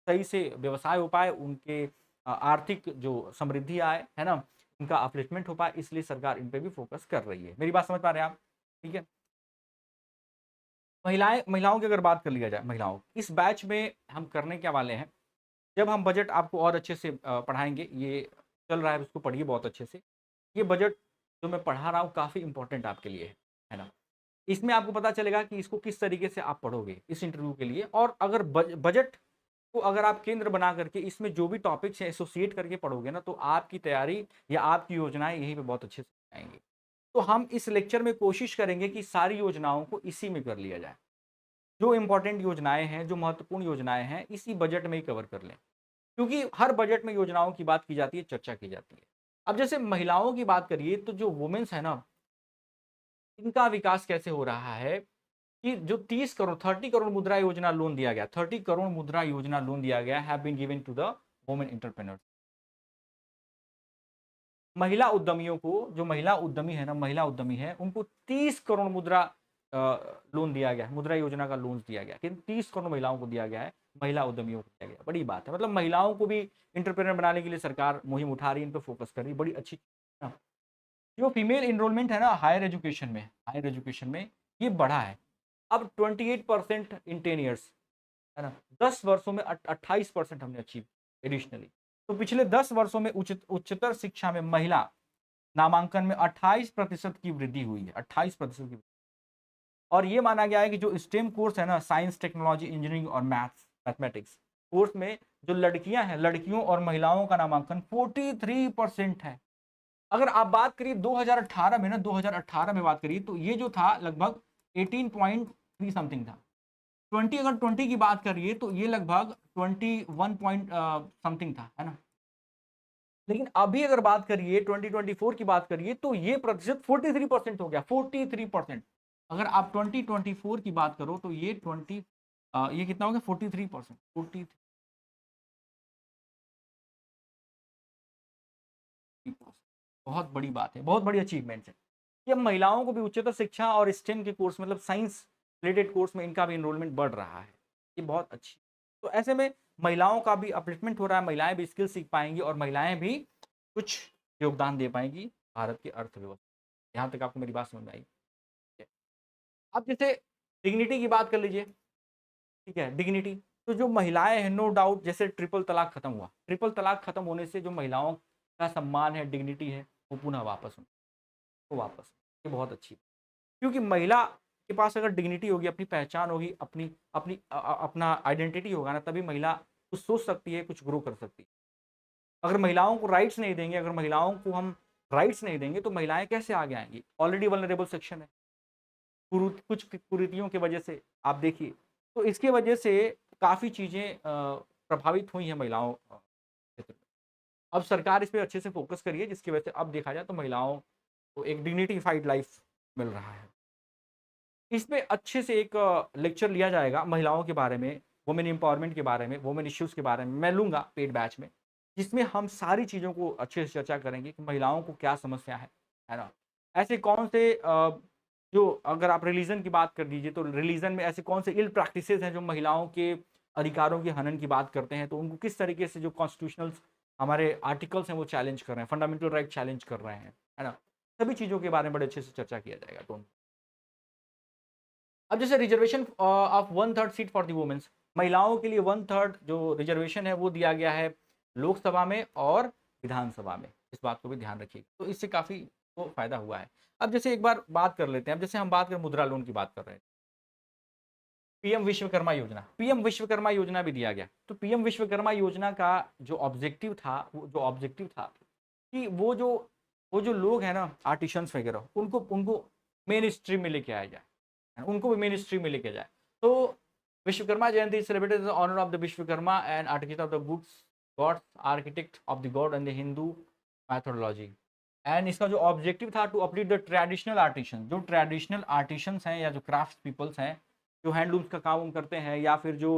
सही से व्यवसाय हो पाए, उनके आर्थिक जो समृद्धि आए, है ना? उनका अपलिफ्टमेंट हो पाए, इसलिए सरकार इन पे भी फोकस कर रही है। मेरी बात समझ पा रहे हैं आप? ठीक है? महिलाओं की अगर बात कर लिया जाए महिलाओं, इस बैच में हम करने क्या वाले हैं, जब हम बजट आपको और अच्छे से पढ़ाएँगे, ये चल रहा है उसको पढ़िए बहुत अच्छे से। ये बजट जो मैं पढ़ा रहा हूँ काफ़ी इम्पोर्टेंट आपके लिए है ना? इसमें आपको पता चलेगा कि इसको किस तरीके से आप पढ़ोगे इस इंटरव्यू के लिए और अगर बजट को अगर आप केंद्र बना करके इसमें जो भी टॉपिक्स हैं एसोसिएट करके पढ़ोगे ना, तो आपकी तैयारी या आपकी योजनाएँ यहीं पे बहुत अच्छे से आएँगी। तो हम इस लेक्चर में कोशिश करेंगे कि सारी योजनाओं को इसी में कर लिया जाए। जो इम्पोर्टेंट योजनाएँ हैं, जो महत्वपूर्ण योजनाएँ हैं, इसी बजट में ही कवर कर लें। क्योंकि हर बजट में योजनाओं की बात की जाती है, चर्चा की जाती है। अब जैसे महिलाओं की बात करिए तो जो वुमेन्स है ना, इनका विकास कैसे हो रहा है कि जो 30 करोड़ मुद्रा योजना लोन दिया गया, 30 करोड़ मुद्रा योजना लोन दिया गया have been given to the women entrepreneurs. महिला उद्यमियों को, जो महिला उद्यमी है ना, महिला उद्यमी है, उनको 30 करोड़ मुद्रा लोन दिया गया है, मुद्रा योजना का लोन दिया गया, किन 30 करोड़ महिलाओं को दिया गया है, महिला उद्यमियों को दिया गया। बड़ी बात है, मतलब महिलाओं को भी एंटरप्रेन्योर बनाने के लिए सरकार मुहिम उठा रही है, इन पे फोकस कर रही है, बड़ी अच्छी है ना। जो फीमेल एनरोलमेंट है ना हायर एजुकेशन में ये बढ़ा है। अब 28% इन 10 ईयर्स, है ना, 10 वर्षों में 28% हमने अचीव एडिशनली। तो पिछले 10 वर्षों में उच्चतर शिक्षा में महिला नामांकन में 28% की वृद्धि हुई है, 28% की। और ये माना गया है कि जो स्टेम कोर्स है ना, साइंस, टेक्नोलॉजी, इंजीनियरिंग और मैथमेटिक्स कोर्स में जो लड़कियां हैं, लड़कियों और महिलाओं का नामांकन 43% है। अगर आप बात करिए 2018 में ना, 2018 में बात करिए तो ये जो था लगभग 18.3 समथिंग था। 20 अगर 20 की बात करिए तो ये लगभग 21 पॉइंट समथिंग था, है ना। लेकिन अभी अगर बात करिए 2024 की बात करिए तो ये प्रतिशत 43% हो गया, 43%। अगर आप 2024 की बात करो तो ये ये कितना हो गया, 43%, 43। बहुत बड़ी बात है, बहुत बड़ी अचीवमेंट है कि अब महिलाओं को भी उच्चतर शिक्षा और स्टेम के कोर्स, मतलब साइंस रिलेटेड कोर्स में इनका भी इनरोलमेंट बढ़ रहा है। ये बहुत अच्छी। तो ऐसे में महिलाओं का भी अपलिफ्टमेंट हो रहा है, महिलाएं भी स्किल सीख पाएंगी और महिलाएं भी कुछ योगदान दे पाएंगी भारत की अर्थव्यवस्था। यहाँ तक आपको मेरी बात समझ में आई? अब जैसे डिग्निटी की बात कर लीजिए, ठीक है, डिग्निटी। तो जो महिलाएं हैं, नो डाउट, जैसे ट्रिपल तलाक खत्म हुआ, ट्रिपल तलाक खत्म होने से जो महिलाओं का सम्मान है, डिग्निटी है, वो पुनः वापस वो वापस, ये बहुत अच्छी। क्योंकि महिला के पास अगर डिग्निटी होगी, अपनी पहचान होगी, अपनी अपनी अपना आइडेंटिटी होगा ना, तभी महिला कुछ सोच सकती है, कुछ ग्रो कर सकती है। अगर महिलाओं को राइट्स नहीं देंगे, अगर महिलाओं को हम राइट्स नहीं देंगे तो महिलाएं कैसे आगे आएंगी? ऑलरेडी वल्नरेबल सेक्शन है कुछ कुरीतियों की वजह से, आप देखिए। तो इसके वजह से काफ़ी चीज़ें प्रभावित हुई हैं महिलाओं क्षेत्र में। अब सरकार इस पे अच्छे से फोकस करिए, जिसकी वजह से अब देखा जाए तो महिलाओं को एक डिग्निटीफाइड लाइफ मिल रहा है। इसमें अच्छे से एक लेक्चर लिया जाएगा महिलाओं के बारे में, वुमेन एम्पावरमेंट के बारे में, वुमेन इश्यूज़ के बारे में मैं लूँगा पेड बैच में, जिसमें हम सारी चीज़ों को अच्छे से चर्चा करेंगे कि महिलाओं को क्या समस्या है ना? ऐसे कौन से जो, अगर आप रिलीजन की बात कर दीजिए तो रिलीजन में ऐसे कौन से इल प्रैक्टिसेस हैं जो महिलाओं के अधिकारों के हनन की बात करते हैं, तो उनको किस तरीके से जो कॉन्स्टिट्यूशनल हमारे आर्टिकल्स हैं वो चैलेंज कर रहे हैं, फंडामेंटल राइट चैलेंज कर रहे हैं, है ना? सभी चीज़ों के बारे में बड़े अच्छे से चर्चा किया जाएगा। तो अब जैसे reservation of 1/3 seat for the women's, महिलाओं के लिए 1/3 जो रिजर्वेशन है वो दिया गया है लोकसभा में और विधानसभा में। इस बात को भी ध्यान रखिए, तो इससे काफ़ी वो फायदा हुआ है। अब जैसे एक बार बात कर लेते हैं, अब जैसे हम बात करें मुद्रा लोन की बात कर रहे हैं, पीएम विश्वकर्मा योजना, पीएम विश्वकर्मा योजना भी दिया गया। तो पीएम विश्वकर्मा योजना का जो ऑब्जेक्टिव था, कि वो जो लोग हैं ना, आर्टिशंस वगैरह, उनको उनको मेन स्ट्रीम में लेके आया जाए, उनको भी मेन स्ट्रीम में लेके जाए। तो Vishwakarma Jayanti is celebrated in honour of the Vishwakarma and architect of the goods gods, architect of the god and the Hindu methodology. And इसका जो ऑब्जेक्टिव था to uplift the traditional artisan, जो ट्रेडिशनल आर्टिशंस हैं या जो क्राफ्ट पीपल्स हैं, जो हैंडलूम्स का काम करते हैं, या फिर जो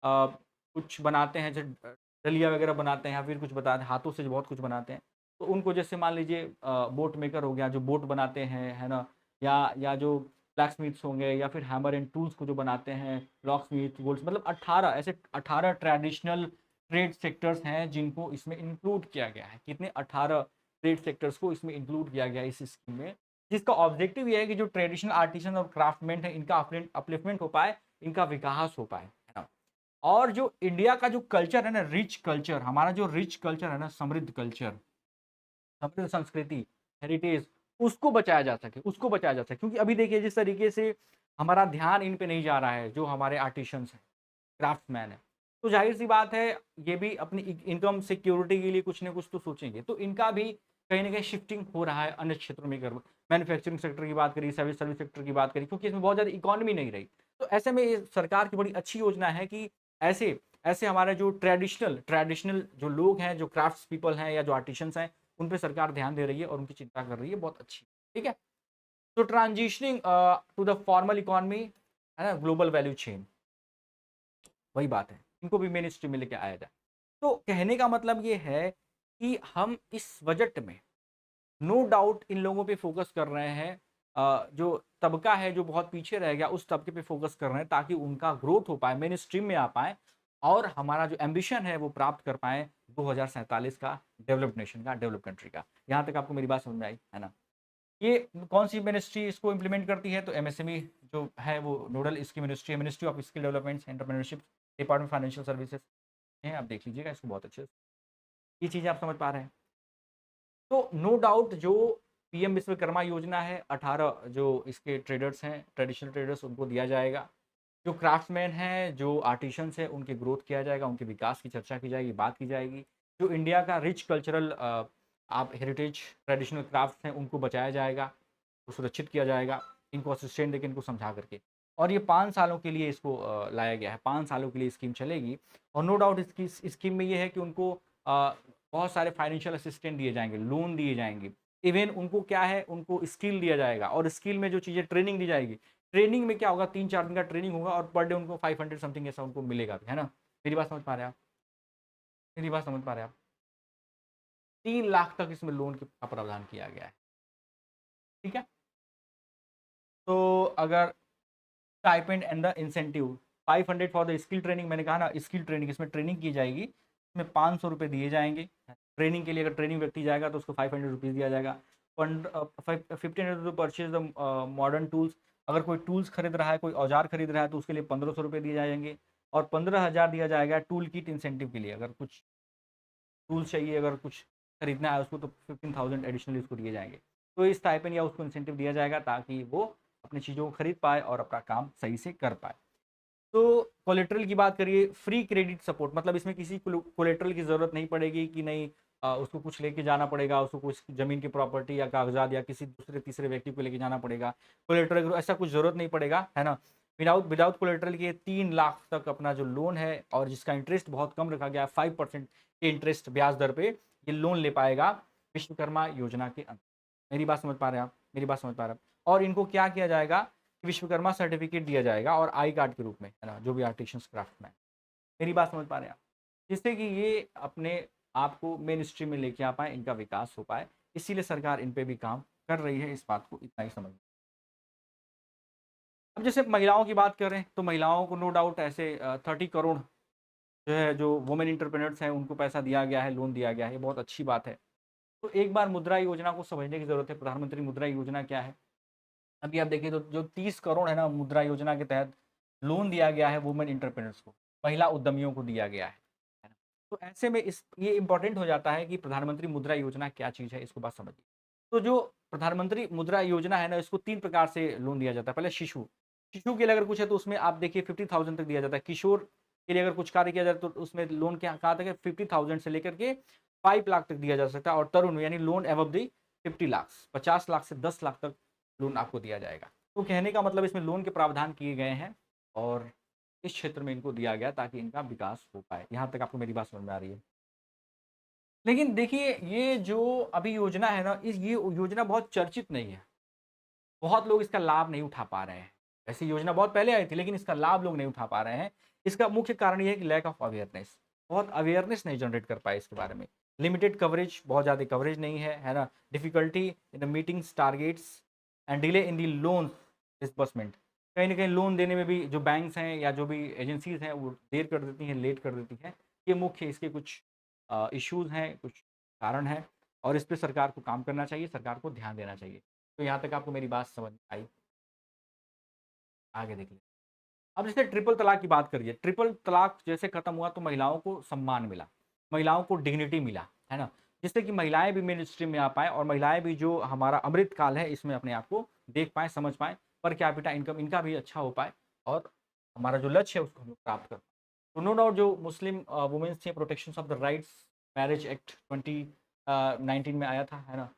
कुछ बनाते हैं, जैसे डलिया वगैरह बनाते हैं, या फिर कुछ बताते हैं हाथों से, जो बहुत कुछ बनाते हैं, तो उनको, जैसे मान लीजिए बोट मेकर हो गया, जो बोट बनाते हैं, है ना, या जो ब्लैक स्मिथ्स होंगे, या फिर हैमर एंड टूल्स को जो बनाते हैं, लॉक स्मिथ, गोल्ड, मतलब 18 ट्रेडिशनल ट्रेड सेक्टर्स हैं जिनको इसमें इंक्लूड किया गया है। कितने? 18 ट्रेड सेक्टर्स को इसमें इंक्लूड किया गया है इस स्कीम में, जिसका ऑब्जेक्टिव ये है कि जो ट्रेडिशनल आर्टिसन और क्राफ्टमैन है, इनका अपलिफ्टमेंट हो पाए, इनका विकास हो पाए, है ना। और जो इंडिया का जो कल्चर है ना, रिच कल्चर, हमारा जो रिच कल्चर है ना, समृद्ध कल्चर, समृद्ध संस्कृति, हेरिटेज, उसको बचाया जा सके, क्योंकि अभी देखिए जिस तरीके से हमारा ध्यान इन पे नहीं जा रहा है, जो हमारे आर्टिशंस हैं, क्राफ्ट्समैन है, तो जाहिर सी बात है ये भी अपनी इनकम सिक्योरिटी के लिए कुछ ना कुछ तो सोचेंगे, तो इनका भी कहीं न कहीं शिफ्टिंग हो रहा है अन्य क्षेत्रों में कर मैन्युफैक्चरिंग सेक्टर की बात करी, सर्विस सर्विस सेक्टर की बात करी, क्योंकि इसमें बहुत ज़्यादा इकोनॉमी नहीं रही। तो ऐसे में ये सरकार की बड़ी अच्छी योजना है कि ऐसे ऐसे हमारे जो ट्रेडिशनल ट्रेडिशनल जो लोग हैं, जो क्राफ्ट्स पीपल हैं या जो आर्टिसंस हैं, उन पे सरकार ध्यान दे रही है और उनकी चिंता कर रही है, बहुत अच्छी। ठीक है? तो transitioning to the formal economy, है ना, ग्लोबल वैल्यू चेन, वही बात है। इनको भी मेन स्ट्रीम में लेके आया जाए। तो कहने का मतलब ये है कि हम इस बजट में नो डाउट इन लोगों पे फोकस कर रहे हैं, जो तबका है जो बहुत पीछे रह गया उस तबके पे फोकस कर रहे हैं ताकि उनका ग्रोथ हो पाए, मेन स्ट्रीम में आ पाए और हमारा जो एम्बिशन है वो प्राप्त कर पाए 2047 का डेवलप्ड नेशन का, डेवलप कंट्री का। यहाँ तक आपको मेरी बात समझ में आई है ना? ये कौन सी मिनिस्ट्री इसको इम्प्लीमेंट करती है? तो एमएसएमई जो है वो नोडल इसकी मिनिस्ट्री है, ministry of skill development entrepreneurship, department financial services है। आप देख लीजिएगा इसको बहुत अच्छे से, ये चीज़ें आप समझ पा रहे हैं। तो नो डाउट जो पीएम विश्वकर्मा योजना है, 18 जो इसके ट्रेडर्स हैं, ट्रेडिशनल ट्रेडर्स, उनको दिया जाएगा। जो क्राफ्ट्समैन हैं, जो आर्टिशंस हैं, उनके ग्रोथ किया जाएगा, उनके विकास की चर्चा की जाएगी, बात की जाएगी। जो इंडिया का रिच कल्चरल आप हेरिटेज ट्रेडिशनल क्राफ्ट्स हैं, उनको बचाया जाएगा, तो सुरक्षित किया जाएगा, इनको असिस्टेंट देके इनको समझा करके। और ये 5 सालों के लिए इसको लाया गया है, 5 सालों के लिए स्कीम चलेगी। और नो डाउट इसकी स्कीम में ये है कि उनको बहुत सारे फाइनेंशियल असिस्टेंट दिए जाएंगे, लोन दिए जाएंगे, इवन उनको क्या है, उनको स्किल दिया जाएगा और स्किल में जो चीज़ें ट्रेनिंग दी जाएगी, ट्रेनिंग में क्या होगा, 3-4 दिन का ट्रेनिंग होगा और पर डे उनको 500 समथिंग ऐसा उनको मिलेगा भी, है ना? मेरी बात समझ पा रहे हैं आप? मेरी बात समझ पा रहे हैं आप? 3 लाख तक इसमें लोन का प्रावधान किया गया है। ठीक है? तो अगर stipend and the incentive 500 for the skill training, मैंने कहा ना स्किल ट्रेनिंग, इसमें ट्रेनिंग की जाएगी, इसमें 500 रुपये दिए जाएंगे। ट्रेनिंग के लिए अगर ट्रेनिंग व्यक्ति जाएगा तो उसको 500 रुपीज़ दिया जाएगा। 1500 to purchase the modern tools, अगर कोई टूल्स खरीद रहा है, कोई औजार खरीद रहा है तो उसके लिए 1500 रुपये दिए जाएंगे। और 15,000 दिया जाएगा टूल किट इंसेंटिव के लिए, अगर कुछ टूल्स चाहिए, अगर कुछ खरीदना है उसको तो 15,000 एडिशनली उसको दिए जाएंगे। तो इस स्टाइपेंड या उसको इंसेंटिव दिया जाएगा ताकि वो अपनी चीज़ों को खरीद पाए और अपना काम सही से कर पाए। तो कोलेट्रल की बात करिए, फ्री क्रेडिट सपोर्ट, मतलब इसमें किसी कोलेट्रल की ज़रूरत नहीं पड़ेगी कि नहीं उसको कुछ लेके जाना पड़ेगा, उसको कुछ ज़मीन की प्रॉपर्टी या कागजात या किसी दूसरे तीसरे व्यक्ति को लेके जाना पड़ेगा। कोलेट्रल ऐसा कुछ ज़रूरत नहीं पड़ेगा, है ना? विदाउट विदाउट कोलेट्रल के 3 लाख तक अपना जो लोन है और जिसका इंटरेस्ट बहुत कम रखा गया है, 5% के इंटरेस्ट ब्याज दर पे ये लोन ले पाएगा विश्वकर्मा योजना के अंतर्गत। मेरी बात समझ पा रहे हैं आप? मेरी बात समझ पा रहे हैं आप? और इनको क्या किया जाएगा, विश्वकर्मा सर्टिफिकेट दिया जाएगा और आई कार्ड के रूप में, है ना, जो भी आर्टिशंस क्राफ्ट में। मेरी बात समझ पा रहे हैं आप? जिससे कि ये अपने आप को मेन स्ट्रीम में लेके आ पाए, इनका विकास हो पाए, इसीलिए सरकार इन पे भी काम कर रही है, इस बात को इतना ही समझ। अब जैसे महिलाओं की बात करें तो महिलाओं को नो डाउट ऐसे 30 करोड़ जो है, जो वुमेन इंटरप्रेन्योर्स हैं, उनको पैसा दिया गया है, लोन दिया गया है, ये बहुत अच्छी बात है। तो एक बार मुद्रा योजना को समझने की ज़रूरत है। प्रधानमंत्री मुद्रा योजना क्या है? अभी आप देखिए तो जो 30 करोड़ है ना, मुद्रा योजना के तहत लोन दिया गया है वुमेन एंटरप्रेन्योर्स को, महिला उद्यमियों को दिया गया है ना? तो ऐसे में इस ये इम्पोर्टेंट हो जाता है कि प्रधानमंत्री मुद्रा योजना क्या चीज़ है, इसको बात समझिए। तो जो प्रधानमंत्री मुद्रा योजना है ना, इसको 3 प्रकार से लोन दिया जाता है। पहले शिशु, शिशु के लिए अगर कुछ है तो उसमें आप देखिए 50,000 तक दिया जाता है। किशोर के लिए अगर कुछ कार्य किया जाए तो उसमें लोन क्या कहाँ तक है, 50,000 से लेकर के 5 लाख तक दिया जा सकता है। और तरुण यानी लोन अबव दी 50 लाख, 50 लाख से 10 लाख तक लोन आपको दिया जाएगा। तो कहने का मतलब इसमें लोन के प्रावधान किए गए हैं और इस क्षेत्र में इनको दिया गया ताकि इनका विकास हो पाए। यहाँ तक आपको मेरी बात समझ में आ रही है? लेकिन देखिए ये जो अभी योजना है ना, इस ये योजना बहुत चर्चित नहीं है। बहुत लोग इसका लाभ नहीं उठा पा रहे हैं। ऐसी योजना बहुत पहले आई थी लेकिन इसका लाभ लोग नहीं उठा पा रहे हैं। इसका मुख्य कारण ये है कि लैक ऑफ अवेयरनेस, बहुत अवेयरनेस नहीं जनरेट कर पाए इसके बारे में। लिमिटेड कवरेज, बहुत ज़्यादा कवरेज नहीं है ना? Difficulty in the meetings targets and delay in the loan disbursement. कहीं न कहीं लोन देने में भी जो बैंक्स हैं या जो भी एजेंसीज़ हैं वो देर कर देती हैं, लेट कर देती हैं। ये मुख्य इसके कुछ इश्यूज़ हैं, कुछ कारण हैं और इस पे सरकार को काम करना चाहिए, सरकार को ध्यान देना चाहिए। तो यहाँ तक आपको मेरी बात समझ में आई? आगे देखिए। अब जैसे ट्रिपल तलाक की बात करिए, ट्रिपल तलाक जैसे खत्म हुआ तो महिलाओं को सम्मान मिला, महिलाओं को डिग्निटी मिला, है ना? जिससे कि महिलाएँ भी मेन स्ट्रीम में आ पाएँ और महिलाएँ भी जो हमारा अमृत काल है इसमें अपने आप को देख पाएँ, समझ पाएँ, पर कैपिटा इनकम इनका भी अच्छा हो पाए और हमारा जो लक्ष्य है उसको हम लोग प्राप्त कर पाएँ। तो नो डाउट जो मुस्लिम वुमेन्स थी, protection of the rights marriage act 19 में आया था, है ना?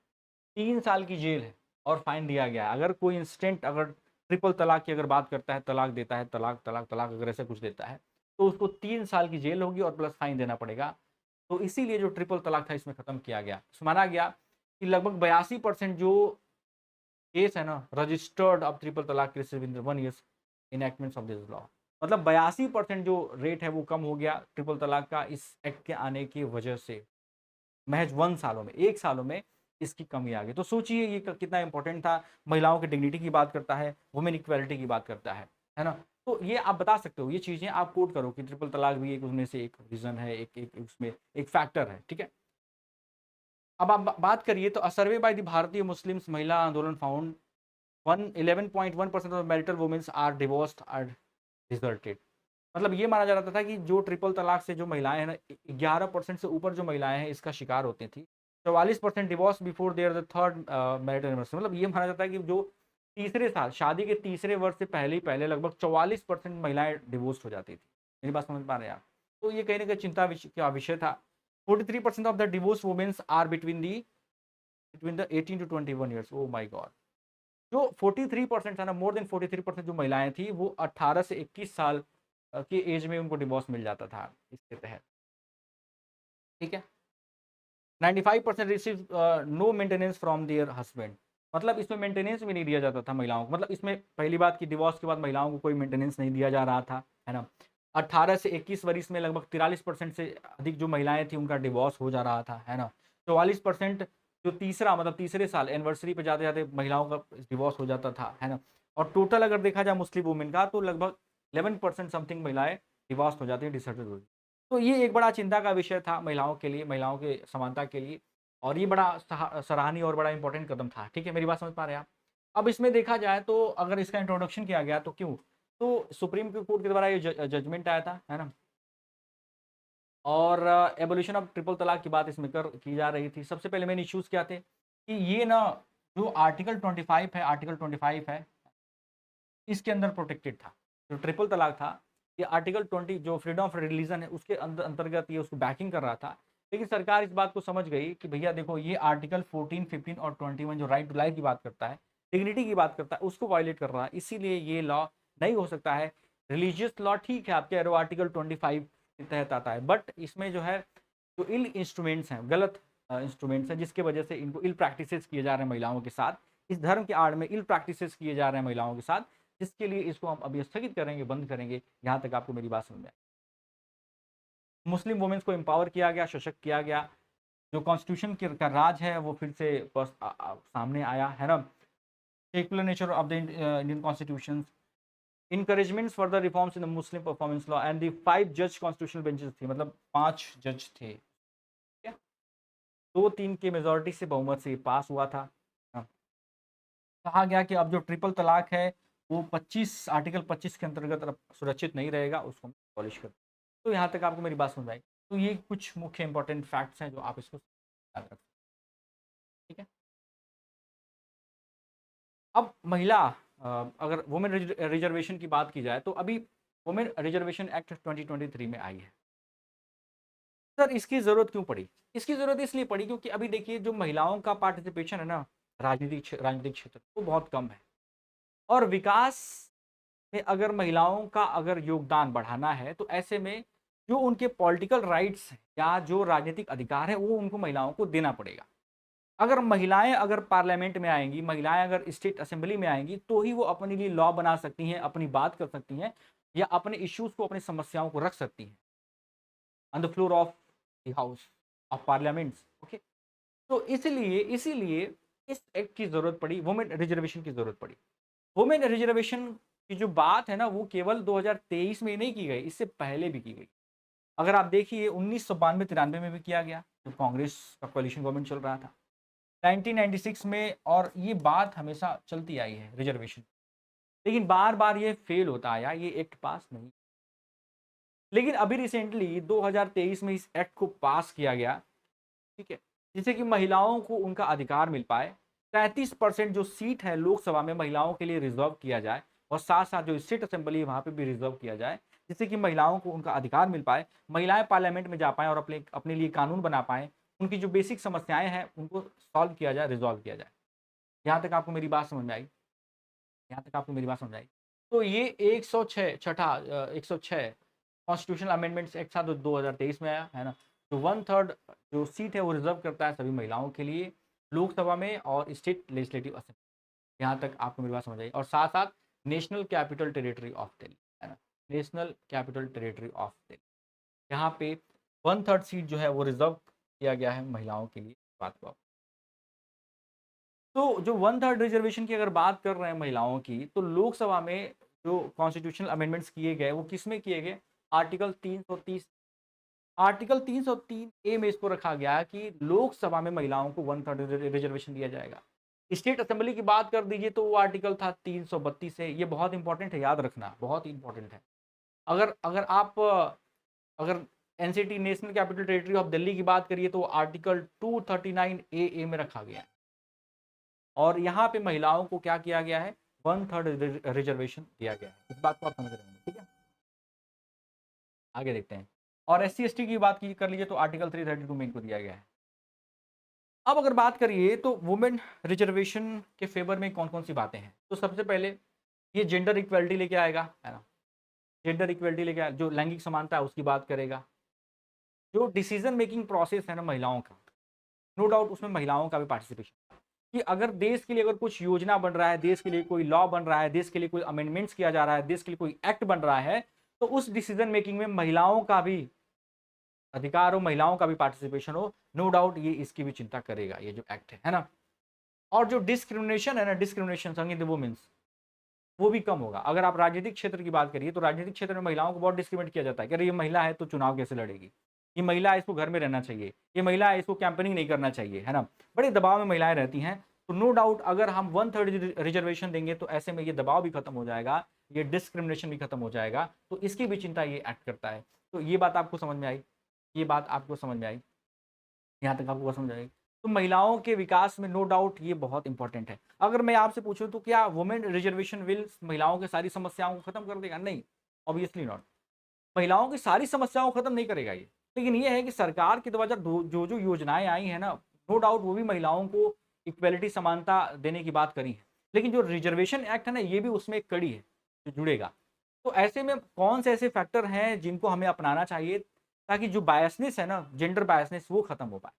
3 साल की जेल है और फाइन दिया गया है। अगर कोई इंस्टेंट अगर ट्रिपल तलाक की अगर बात करता है, तलाक देता है, तलाक, तलाक, तलाक अगर ऐसा कुछ देता है, तो उसको 3 साल की जेल होगी और प्लस फाइन देना पड़ेगा। तो इसीलिए जो ट्रिपल तलाक था इसमें खत्म किया गया। माना गया कि लगभग 82% जो केस है ना रजिस्टर्ड अब ट्रिपल तलाक case with 1 years enactment of this law. मतलब 82% जो रेट है वो कम हो गया ट्रिपल तलाक का इस एक्ट के आने की वजह से। महज 1 सालों में, 1 सालों में इसकी कमी आ गई। तो सोचिए ये कितना इंपॉर्टेंट था। महिलाओं की डिग्निटी की बात करता है, वुमेन इक्वालिटी की बात करता है ना? तो ये आप बता सकते हो, ये चीज़ें आप कोट करो कि ट्रिपल तलाक भी एक उसमें से एक रीज़न है, एक उसमें एक फैक्टर है, ठीक है? अब आप बात करिए तो a survey by the Bharatiya Muslims Mahila Andolan found 11.1% of marital womens are divorced are resulted. मतलब ये माना जा रहा था कि जो ट्रिपल तलाक से जो महिलाएं हैं ना 11% से ऊपर जो महिलाएं हैं इसका शिकार होती थी। 44% divorce before their the third marital anniversary. मतलब ये माना जाता है कि जो तीसरे साल शादी के तीसरे वर्ष से पहले ही पहले लगभग 44% महिलाएं डिवोर्स हो जाती थी। मेरी बात समझ पा रहे हैं आप? तो ये कहीं ना कहीं चिंता का विषय था। 43% of the divorce womens are between the 18 to 21 years. Oh my God. जो 43% था ना, मोर देन 43% जो महिलाएं थी वो 18 से 21 साल की एज में उनको डिवोर्स मिल जाता था इसके तहत, ठीक है? 95% receive no maintenance from their husband. मतलब इसमें मेंटेनेंस भी नहीं दिया जाता था महिलाओं को। मतलब इसमें पहली बात कि डिवोर्स के बाद महिलाओं को कोई मेंटेनेंस नहीं दिया जा रहा था, है ना? 18 से 21 वर्ष में लगभग 43% से अधिक जो महिलाएं थी उनका डिवोर्स हो जा रहा था, है ना? 44% जो तीसरा मतलब तीसरे साल एनिवर्सरी पे जाते जाते महिलाओं का डिवोर्स हो जाता था, है ना? और टोटल अगर देखा जाए मुस्लिम वुमेन का तो लगभग 11% समथिंग महिलाएं डिवोर्स हो जाती है, डिसऑर्डर हो। तो ये एक बड़ा चिंता का विषय था महिलाओं के लिए, महिलाओं के समानता के लिए। और ये बड़ा सराहनीय और बड़ा इंपॉर्टेंट कदम था, ठीक है? मेरी बात समझ पा रहे हैं आप? अब इसमें देखा जाए तो अगर इसका इंट्रोडक्शन किया गया तो क्यों? तो सुप्रीम कोर्ट के द्वारा ये जजमेंट आया था, है ना? और एबोलिशन ऑफ ट्रिपल तलाक की बात इसमें की जा रही थी। सबसे पहले मेन इश्यूज क्या थे कि ये ना जो आर्टिकल 25 है, आर्टिकल 25 है इसके अंदर प्रोटेक्टेड था। जो ट्रिपल तलाक था ये आर्टिकल 20 जो फ्रीडम ऑफ रिलीजन है उसके अंतर्गत ये उसको बैकिंग कर रहा था। लेकिन सरकार इस बात को समझ गई कि भैया देखो ये आर्टिकल 14, 15 और 21 जो राइट टू लाइफ की बात करता है, डिग्निटी की बात करता है, उसको वायलेट कर रहा है। इसीलिए ये लॉ नहीं हो सकता है। रिलीजियस लॉ ठीक है, आप कह रहे हो आर्टिकल 25 के तहत आता है, बट इसमें जो है जो इल इंस्ट्रूमेंट्स हैं, गलत इंस्ट्रूमेंट्स हैं जिसकी वजह से इनको इल प्रैक्टिसेस किए जा रहे हैं महिलाओं के साथ, इस धर्म के आड़ में इल प्रैक्टिसेस किए जा रहे हैं महिलाओं के साथ, जिसके लिए इसको हम अभी स्थगित करेंगे, बंद करेंगे। यहाँ तक आपको मेरी बात समझ में आए। मुस्लिम वुमेन्स को एम्पावर किया गया, सशक्त किया गया। जो कॉन्स्टिट्यूशन का राज है वो फिर से सामने आया, है ना? Secular nature of the Indian constitution, encouragements for the reforms in the Muslim performance law and the 5 judge constitutional benches थी। मतलब 5 जज थे, क्या 2-3 के मेजोरिटी से बहुमत से पास हुआ था। हाँ। कहा गया कि अब जो ट्रिपल तलाक है वो 25 आर्टिकल 25 के अंतर्गत अब सुरक्षित नहीं रहेगा, उसको पॉलिश कर। तो यहाँ तक आपको मेरी बात समझ आई। तो ये कुछ मुख्य इंपॉर्टेंट फैक्ट्स हैं जो आप इसको याद रख, ठीक है? अब महिला अगर वुमेन रिजर्वेशन की बात की जाए तो अभी वुमेन रिजर्वेशन एक्ट 2023 में आई है। सर इसकी ज़रूरत क्यों पड़ी? इसकी ज़रूरत इसलिए पड़ी क्योंकि अभी देखिए जो महिलाओं का पार्टिसिपेशन है ना राजनीतिक क्षेत्र वो बहुत कम है। और विकास में अगर महिलाओं का अगर योगदान बढ़ाना है तो ऐसे में जो उनके पॉलिटिकल राइट्स हैं या जो राजनीतिक अधिकार है वो उनको महिलाओं को देना पड़ेगा। अगर महिलाएं अगर पार्लियामेंट में आएंगी, महिलाएं अगर स्टेट असेंबली में आएंगी तो ही वो अपने लिए लॉ बना सकती हैं, अपनी बात कर सकती हैं या अपने इश्यूज को, अपनी समस्याओं को रख सकती हैं on the floor of the house of parliaments. Okay, तो इसीलिए इसीलिए इस एक्ट की जरूरत पड़ी, वुमेन रिजर्वेशन की जरूरत पड़ी। वुमेन रिजर्वेशन की जो बात है ना वो केवल 2023 में नहीं की गई, इससे पहले भी की गई। अगर आप देखिए 1992-93 में भी किया गया जब कांग्रेस का कोalition गवर्नमेंट चल रहा था, 1996 में, और ये बात हमेशा चलती आई है रिजर्वेशन। लेकिन बार बार ये फेल होता आया, ये एक्ट पास नहीं। लेकिन अभी रिसेंटली 2023 में इस एक्ट को पास किया गया, ठीक है, जिससे कि महिलाओं को उनका अधिकार मिल पाए। 33% जो सीट है लोकसभा में महिलाओं के लिए रिजर्व किया जाए और साथ साथ जो स्टेट असेंबली है वहां पे भी रिजर्व किया जाए, जिससे कि महिलाओं को उनका अधिकार मिल पाए, महिलाएं पार्लियामेंट में जा पाएं और अपने अपने लिए कानून बना पाएं, उनकी जो बेसिक समस्याएँ हैं उनको सॉल्व किया जाए, रिज़ॉल्व किया जाए। यहाँ तक आपको मेरी बात समझ में आई? यहाँ तक आपको मेरी बात समझ आई? तो ये 106 106 कॉन्स्टिट्यूशनल अमेंडमेंट्स एक्ट था जो 2023 में आया, है ना? तो 1/3 जो सीट है वो रिज़र्व करता है सभी महिलाओं के लिए लोकसभा में और स्टेट लेजिस्लेटिव असेंबली। यहाँ तक आपको मेरी बात समझ आई? और साथ-साथ national capital territory of Delhi, है ना? National capital territory of Delhi. यहाँ पे 1/3 सीट जो है वो रिज़र्व किया गया है महिलाओं के लिए। बात को आप तो जो 1/3 रिजर्वेशन की अगर बात कर रहे हैं महिलाओं की, तो लोकसभा में जो कॉन्स्टिट्यूशनल अमेंडमेंट्स किए गए, वो किसमें किए गए? आर्टिकल 330 आर्टिकल 303 ए में इसको रखा गया कि लोकसभा में महिलाओं को 1/3 रिजर्वेशन दिया जाएगा। स्टेट असेंबली की बात कर दीजिए तो वो आर्टिकल था 332 है। ये बहुत इंपॉर्टेंट है, याद रखना, बहुत इंपॉर्टेंट है। अगर अगर आप अगर NCT national capital territory of Delhi की बात करिए तो आर्टिकल 239 ए में रखा गया है। और यहाँ पे महिलाओं को क्या किया गया है? 1/3 रिजर्वेशन दिया गया है। इस बात को आप समझ रहे होंगे, ठीक है? आगे देखते हैं। और SC/ST की बात की कर लीजिए तो आर्टिकल 332 में इनको दिया गया है। अब अगर बात करिए तो वुमेन रिजर्वेशन के फेवर में कौन-कौन सी बातें हैं? तो सबसे पहले ये जेंडर इक्वालिटी लेके आएगा, है ना? जेंडर इक्वालिटी लेके जो लैंगिक समानता है उसकी बात करेगा। जो डिसीजन मेकिंग प्रोसेस है ना महिलाओं का, नो डाउट उसमें महिलाओं का भी पार्टिसिपेशन कि अगर देश के लिए अगर कुछ योजना बन रहा है, देश के लिए कोई लॉ बन रहा है, देश के लिए कोई अमेंडमेंट्स किया जा रहा है, देश के लिए कोई एक्ट बन रहा है, तो उस डिसीजन मेकिंग में महिलाओं का भी अधिकार हो, महिलाओं का भी पार्टिसिपेशन हो। नो डाउट ये इसकी भी चिंता करेगा ये जो एक्ट है ना? और जो डिस्क्रिमिनेशन है ना, डिस्क्रिमिनेशन अगेंस्ट द वुमेन्स, वो भी कम होगा। अगर आप राजनीतिक क्षेत्र की बात करिए तो राजनीतिक क्षेत्र में महिलाओं को बहुत डिस्क्रिमिनेट किया जाता है कि अरे ये महिला है तो चुनाव कैसे लड़ेगी, ये महिला है इसको घर में रहना चाहिए, ये महिला है इसको कैंपेनिंग नहीं करना चाहिए, है ना? बड़े दबाव में महिलाएं रहती हैं। तो नो डाउट अगर हम 1/3 रिजर्वेशन देंगे तो ऐसे में ये दबाव भी खत्म हो जाएगा, ये डिस्क्रिमिनेशन भी खत्म हो जाएगा। तो इसकी भी चिंता ये एक्ट करता है। तो ये बात आपको समझ में आई? ये बात आपको समझ में आई? यहाँ तक आपको समझ आएगी। तो महिलाओं के विकास में नो डाउट ये बहुत इंपॉर्टेंट है। अगर मैं आपसे पूछूं तो क्या वुमेन रिजर्वेशन बिल महिलाओं की सारी समस्याओं को खत्म कर देगा? नहीं, ऑब्वियसली नॉट। महिलाओं की सारी समस्याओं को खत्म नहीं करेगा ये, लेकिन ये है कि सरकार की द्वारा जो जो योजनाएं आई हैं ना, नो डाउट वो भी महिलाओं को इक्वलिटी समानता देने की बात करी है। लेकिन जो रिजर्वेशन एक्ट है ना, ये भी उसमें एक कड़ी है जो जुड़ेगा। तो ऐसे में कौन से ऐसे फैक्टर हैं जिनको हमें अपनाना चाहिए ताकि जो बायसनेस है ना, जेंडर बायसनेस, वो खत्म हो पाए,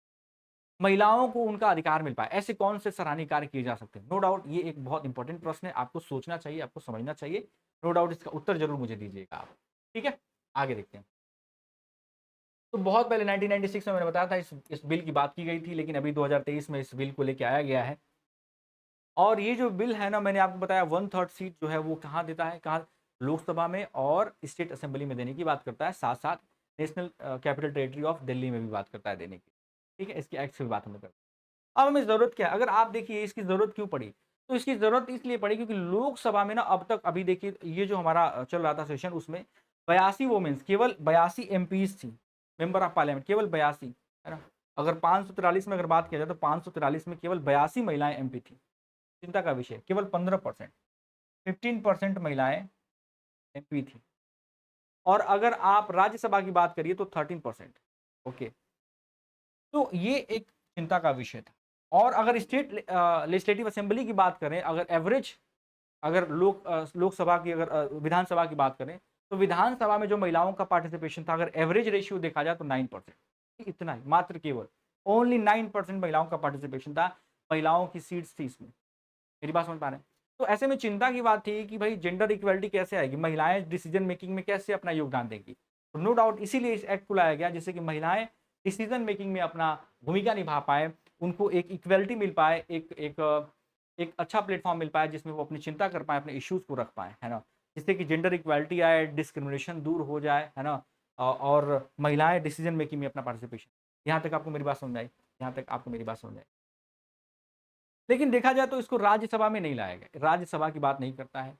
महिलाओं को उनका अधिकार मिल पाए। ऐसे कौन से सराहनीय कार्य किए जा सकते हैं? नो डाउट ये एक बहुत इंपॉर्टेंट प्रश्न है, आपको सोचना चाहिए, आपको समझना चाहिए। नो डाउट इसका उत्तर जरूर मुझे दीजिएगा आप, ठीक है? आगे देखते हैं। तो बहुत पहले 1996 में मैंने बताया था इस बिल की बात की गई थी, लेकिन अभी 2023 में इस बिल को लेके आया गया है। और ये जो बिल है ना, मैंने आपको बताया 1/3 सीट जो है वो कहाँ देता है, कहाँ? लोकसभा में और स्टेट असेंबली में देने की बात करता है। साथ साथ national capital territory of Delhi में भी बात करता है देने की, ठीक है? इसके एक्ट से भी बात हम करते हैं। अब हमें ज़रूरत क्या है? अगर आप देखिए इसकी ज़रूरत क्यों पड़ी? तो इसकी ज़रूरत इसलिए पड़ी क्योंकि लोकसभा में ना अब तक अभी देखिए ये जो हमारा चल रहा था सेशन, उसमें 82 वुमेन्स, केवल 82 एमपीज़ थी, मेंबर ऑफ पार्लियामेंट, केवल 82, है ना? अगर 543 में अगर बात किया जाए तो 543 में केवल 82 महिलाएं एमपी थी। चिंता का विषय, केवल 15%, 15% महिलाएं एमपी थी। और अगर आप राज्यसभा की बात करिए तो 13%। ओके, तो ये एक चिंता का विषय था। और अगर स्टेट लेजिस्लेटिव असेंबली की बात करें, अगर एवरेज, अगर लोकसभा की, अगर विधानसभा की बात करें, तो विधानसभा में जो महिलाओं का पार्टिसिपेशन था, अगर एवरेज रेशियो देखा जाए तो 9%, इतना ही, मात्र केवल ओनली 9% महिलाओं का पार्टिसिपेशन था, महिलाओं की सीट्स थी इसमें। मेरी बात समझ पा रहे हैं? तो ऐसे में चिंता की बात थी कि भाई जेंडर इक्वलिटी कैसे आएगी, महिलाएं डिसीजन मेकिंग में कैसे अपना योगदान देंगी? तो नो डाउट इसीलिए इस एक्ट को लाया गया, जिससे कि महिलाएं डिसीजन मेकिंग में अपना भूमिका निभा पाए, उनको एक इक्वलिटी मिल पाए, एक अच्छा प्लेटफॉर्म मिल पाए जिसमें वो अपनी चिंता कर पाए, अपने इश्यूज को रख पाए, है ना? जिससे कि जेंडर इक्वलिटी आए, डिस्क्रिमिनेशन दूर हो जाए, है ना? और महिलाएं डिसीजन मेकिंग में अपना पार्टिसिपेशन। यहाँ तक आपको मेरी बात समझ आई? यहाँ तक आपको मेरी बात समझ आई? लेकिन देखा जाए तो इसको राज्यसभा में नहीं लाया गया, राज्यसभा की बात नहीं करता है,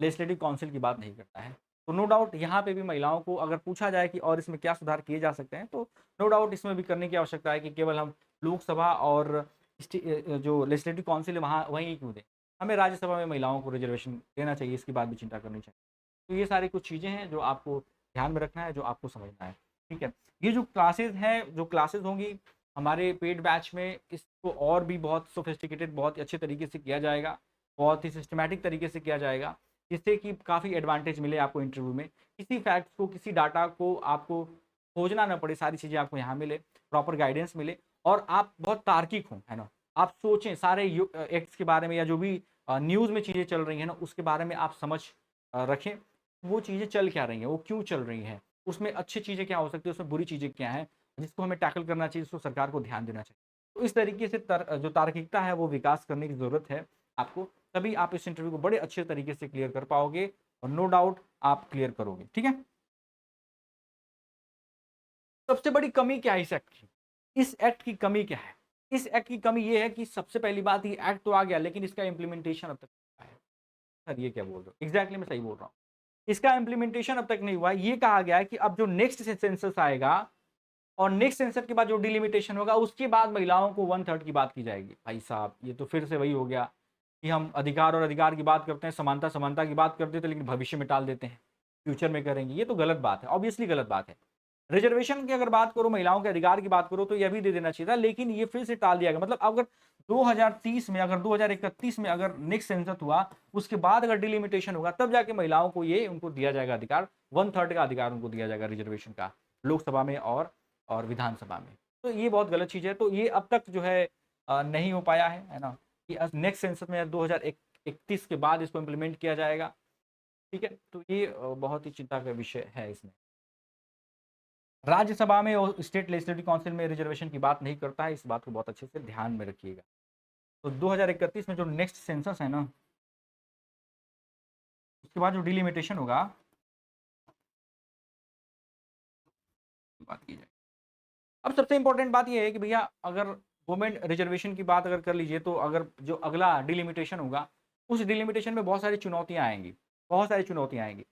लेजिस्लेटिव काउंसिल की बात नहीं करता है। तो नो डाउट यहाँ पे भी महिलाओं को अगर पूछा जाए कि और इसमें क्या सुधार किए जा सकते हैं, तो नो डाउट इसमें भी करने की आवश्यकता है कि केवल हम लोकसभा और जो लेजिस्लेटिव काउंसिल है वहाँ वहीं क्यों दें, हमें राज्यसभा में महिलाओं को रिजर्वेशन देना चाहिए, इसकी बात भी चिंता करनी चाहिए। तो ये सारी कुछ चीज़ें हैं जो आपको ध्यान में रखना है, जो आपको समझना है, ठीक है? ये जो क्लासेज हैं, जो क्लासेज होंगी हमारे पेड बैच में इसको और भी बहुत सोफिस्टिकेटेड, बहुत अच्छे तरीके से किया जाएगा, बहुत ही सिस्टमैटिक तरीके से किया जाएगा, जिससे कि काफ़ी एडवांटेज मिले आपको इंटरव्यू में। किसी फैक्ट्स को, किसी डाटा को आपको खोजना ना पड़े, सारी चीज़ें आपको यहाँ मिले, प्रॉपर गाइडेंस मिले और आप बहुत तार्किक हों, है ना? आप सोचें सारे एक्ट्स के बारे में या जो भी न्यूज़ में चीज़ें चल रही हैं ना, उसके बारे में आप समझ रखें। वो चीज़ें चल क्या रही हैं, वो क्यों चल रही हैं, उसमें अच्छी चीज़ें क्या हो सकती है, उसमें बुरी चीज़ें क्या हैं, जिसको हमें टैकल करना चाहिए, जिसको सरकार को ध्यान देना चाहिए। तो इस तरीके से जो तार्किकता है वो विकास करने की ज़रूरत है आपको, तभी आप इस इंटरव्यू को बड़े अच्छे तरीके से क्लियर कर पाओगे और नो डाउट आप क्लियर करोगे, ठीक है? सबसे बड़ी कमी क्या है इस एक्ट की? इस एक्ट की कमी क्या है? इस एक्ट की कमी ये है कि सबसे पहली बात, ये एक्ट तो आ गया लेकिन इसका इम्प्लीमेंटेशन अब तक नहीं हुआ है। सर ये क्या बोल रहे हो? एग्ज़ैक्टली मैं सही बोल रहा हूँ। इसका इम्प्लीमेंटेशन अब तक नहीं हुआ है। ये कहा गया है कि अब जो नेक्स्ट सेंसस आएगा और नेक्स्ट सेंसर के बाद जो डिलिमिटेशन होगा, उसके बाद महिलाओं को 1/3 की बात की जाएगी। भाई साहब, ये तो फिर से वही हो गया कि हम अधिकार और अधिकार की बात करते हैं, समानता समानता की बात करते थे, लेकिन भविष्य में टाल देते हैं, फ्यूचर में करेंगे। ये तो गलत बात है, ऑब्वियसली गलत बात है। रिजर्वेशन की अगर बात करो, महिलाओं के अधिकार की बात करो, तो यह भी दे देना चाहिए था, लेकिन ये फिर से टाल दिया गया। मतलब अगर 2030 में, अगर 2031 में अगर नेक्स्ट सेंसस हुआ, उसके बाद अगर डिलिमिटेशन होगा, तब जाके महिलाओं को ये उनको दिया जाएगा अधिकार, 1/3 का अधिकार उनको दिया जाएगा रिजर्वेशन का, लोकसभा में और विधानसभा में। तो ये बहुत गलत चीज़ है। तो ये अब तक जो है नहीं हो पाया है ना? कि नेक्स्ट सेंसस में 2031 के बाद इसको इम्प्लीमेंट किया जाएगा, ठीक है? तो ये बहुत ही चिंता का विषय है इसमें। राज्यसभा में और स्टेट लेजिस्लेटिव काउंसिल में रिजर्वेशन की बात नहीं करता है, इस बात को बहुत अच्छे से ध्यान में रखिएगा। तो 2031 में जो नेक्स्ट सेंसस है ना, उसके बाद जो डिलिमिटेशन होगा, बात की जाए। अब सबसे इंपॉर्टेंट बात ये है कि भैया, अगर वुमेन रिजर्वेशन की बात अगर कर लीजिए, तो अगर जो अगला डिलिमिटेशन होगा, उस डिलिमिटेशन में बहुत सारी चुनौतियाँ आएँगी, बहुत सारी चुनौतियाँ आएँगी।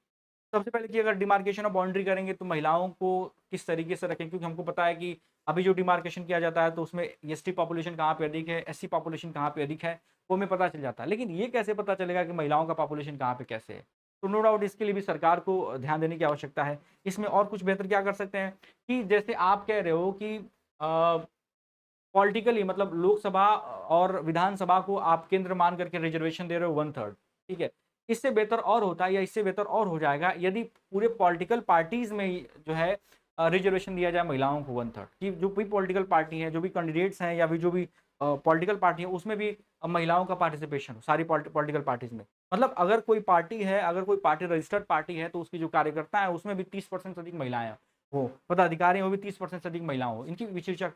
सबसे पहले कि अगर डिमार्केशन ऑफ बाउंड्री करेंगे, तो महिलाओं को किस तरीके से रखें, क्योंकि हमको पता है कि अभी जो डिमार्केशन किया जाता है, तो उसमें एसटी पॉपुलेशन कहाँ पे अधिक है, एससी पॉपुलेशन कहाँ पे अधिक है, वो हमें पता चल जाता है। लेकिन ये कैसे पता चलेगा कि महिलाओं का पॉपुलेशन कहाँ पे कैसे है? तो नो डाउट इसके लिए भी सरकार को ध्यान देने की आवश्यकता है। इसमें और कुछ बेहतर क्या कर सकते हैं कि जैसे आप कह रहे हो कि पॉलिटिकली, मतलब लोकसभा और विधानसभा को आप केंद्र मान करके रिजर्वेशन दे रहे हो 1/3, ठीक है? इससे बेहतर और होता है, या इससे बेहतर और हो जाएगा यदि पूरे पॉलिटिकल पार्टीज़ में जो है रिजर्वेशन दिया जाए महिलाओं को 1/3, कि जो भी पॉलिटिकल पार्टी है, जो भी कैंडिडेट्स हैं, या फिर जो भी पॉलिटिकल पार्टी है, उसमें भी महिलाओं का पार्टिसिपेशन हो, सारी पॉलिटिकल पार्टीज़ में। मतलब अगर कोई पार्टी है, अगर कोई पार्टी रजिस्टर्ड पार्टी है, तो उसकी जो कार्यकर्ता है, उसमें भी 30% से अधिक महिलाएँ हो, पदाधिकारी हो भी 30% से अधिक महिलाओं हो, इनकी भी चर्चा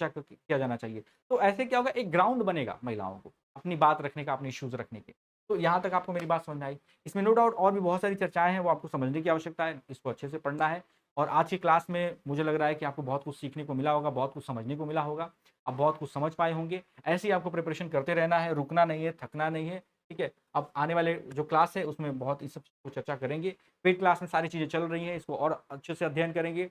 किया जाना चाहिए। तो ऐसे क्या होगा, एक ग्राउंड बनेगा महिलाओं को अपनी बात रखने का, अपने इश्यूज़ रखने के। तो यहाँ तक आपको मेरी बात समझ में आई। इसमें नो डाउट और भी बहुत सारी चर्चाएँ हैं, वो आपको समझने की आवश्यकता है, इसको अच्छे से पढ़ना है। और आज की क्लास में मुझे लग रहा है कि आपको बहुत कुछ सीखने को मिला होगा, बहुत कुछ समझने को मिला होगा। आप बहुत कुछ समझ पाए होंगे। ऐसे ही आपको प्रिपरेशन करते रहना है, रुकना नहीं है, थकना नहीं है, ठीक है? अब आने वाले जो क्लास है, उसमें बहुत इस सब को चर्चा करेंगे। पेड क्लास में सारी चीज़ें चल रही हैं, इसको और अच्छे से अध्ययन करेंगे।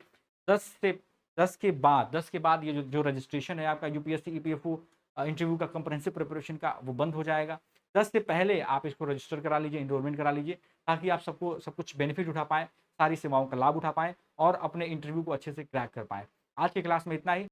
10 से 10 के बाद ये जो रजिस्ट्रेशन है आपका यूपीएससी ईपीएफओ इंटरव्यू का कंप्रेहेंसिव प्रिपरेशन का, वो बंद हो जाएगा। 10 से पहले आप इसको रजिस्टर करा लीजिए, एनरोलमेंट करा लीजिए, ताकि आप सब कुछ बेनिफिट उठा पाएँ, सारी सेवाओं का लाभ उठा पाएँ और अपने इंटरव्यू को अच्छे से क्रैक कर पाएँ। आज की क्लास में इतना ही।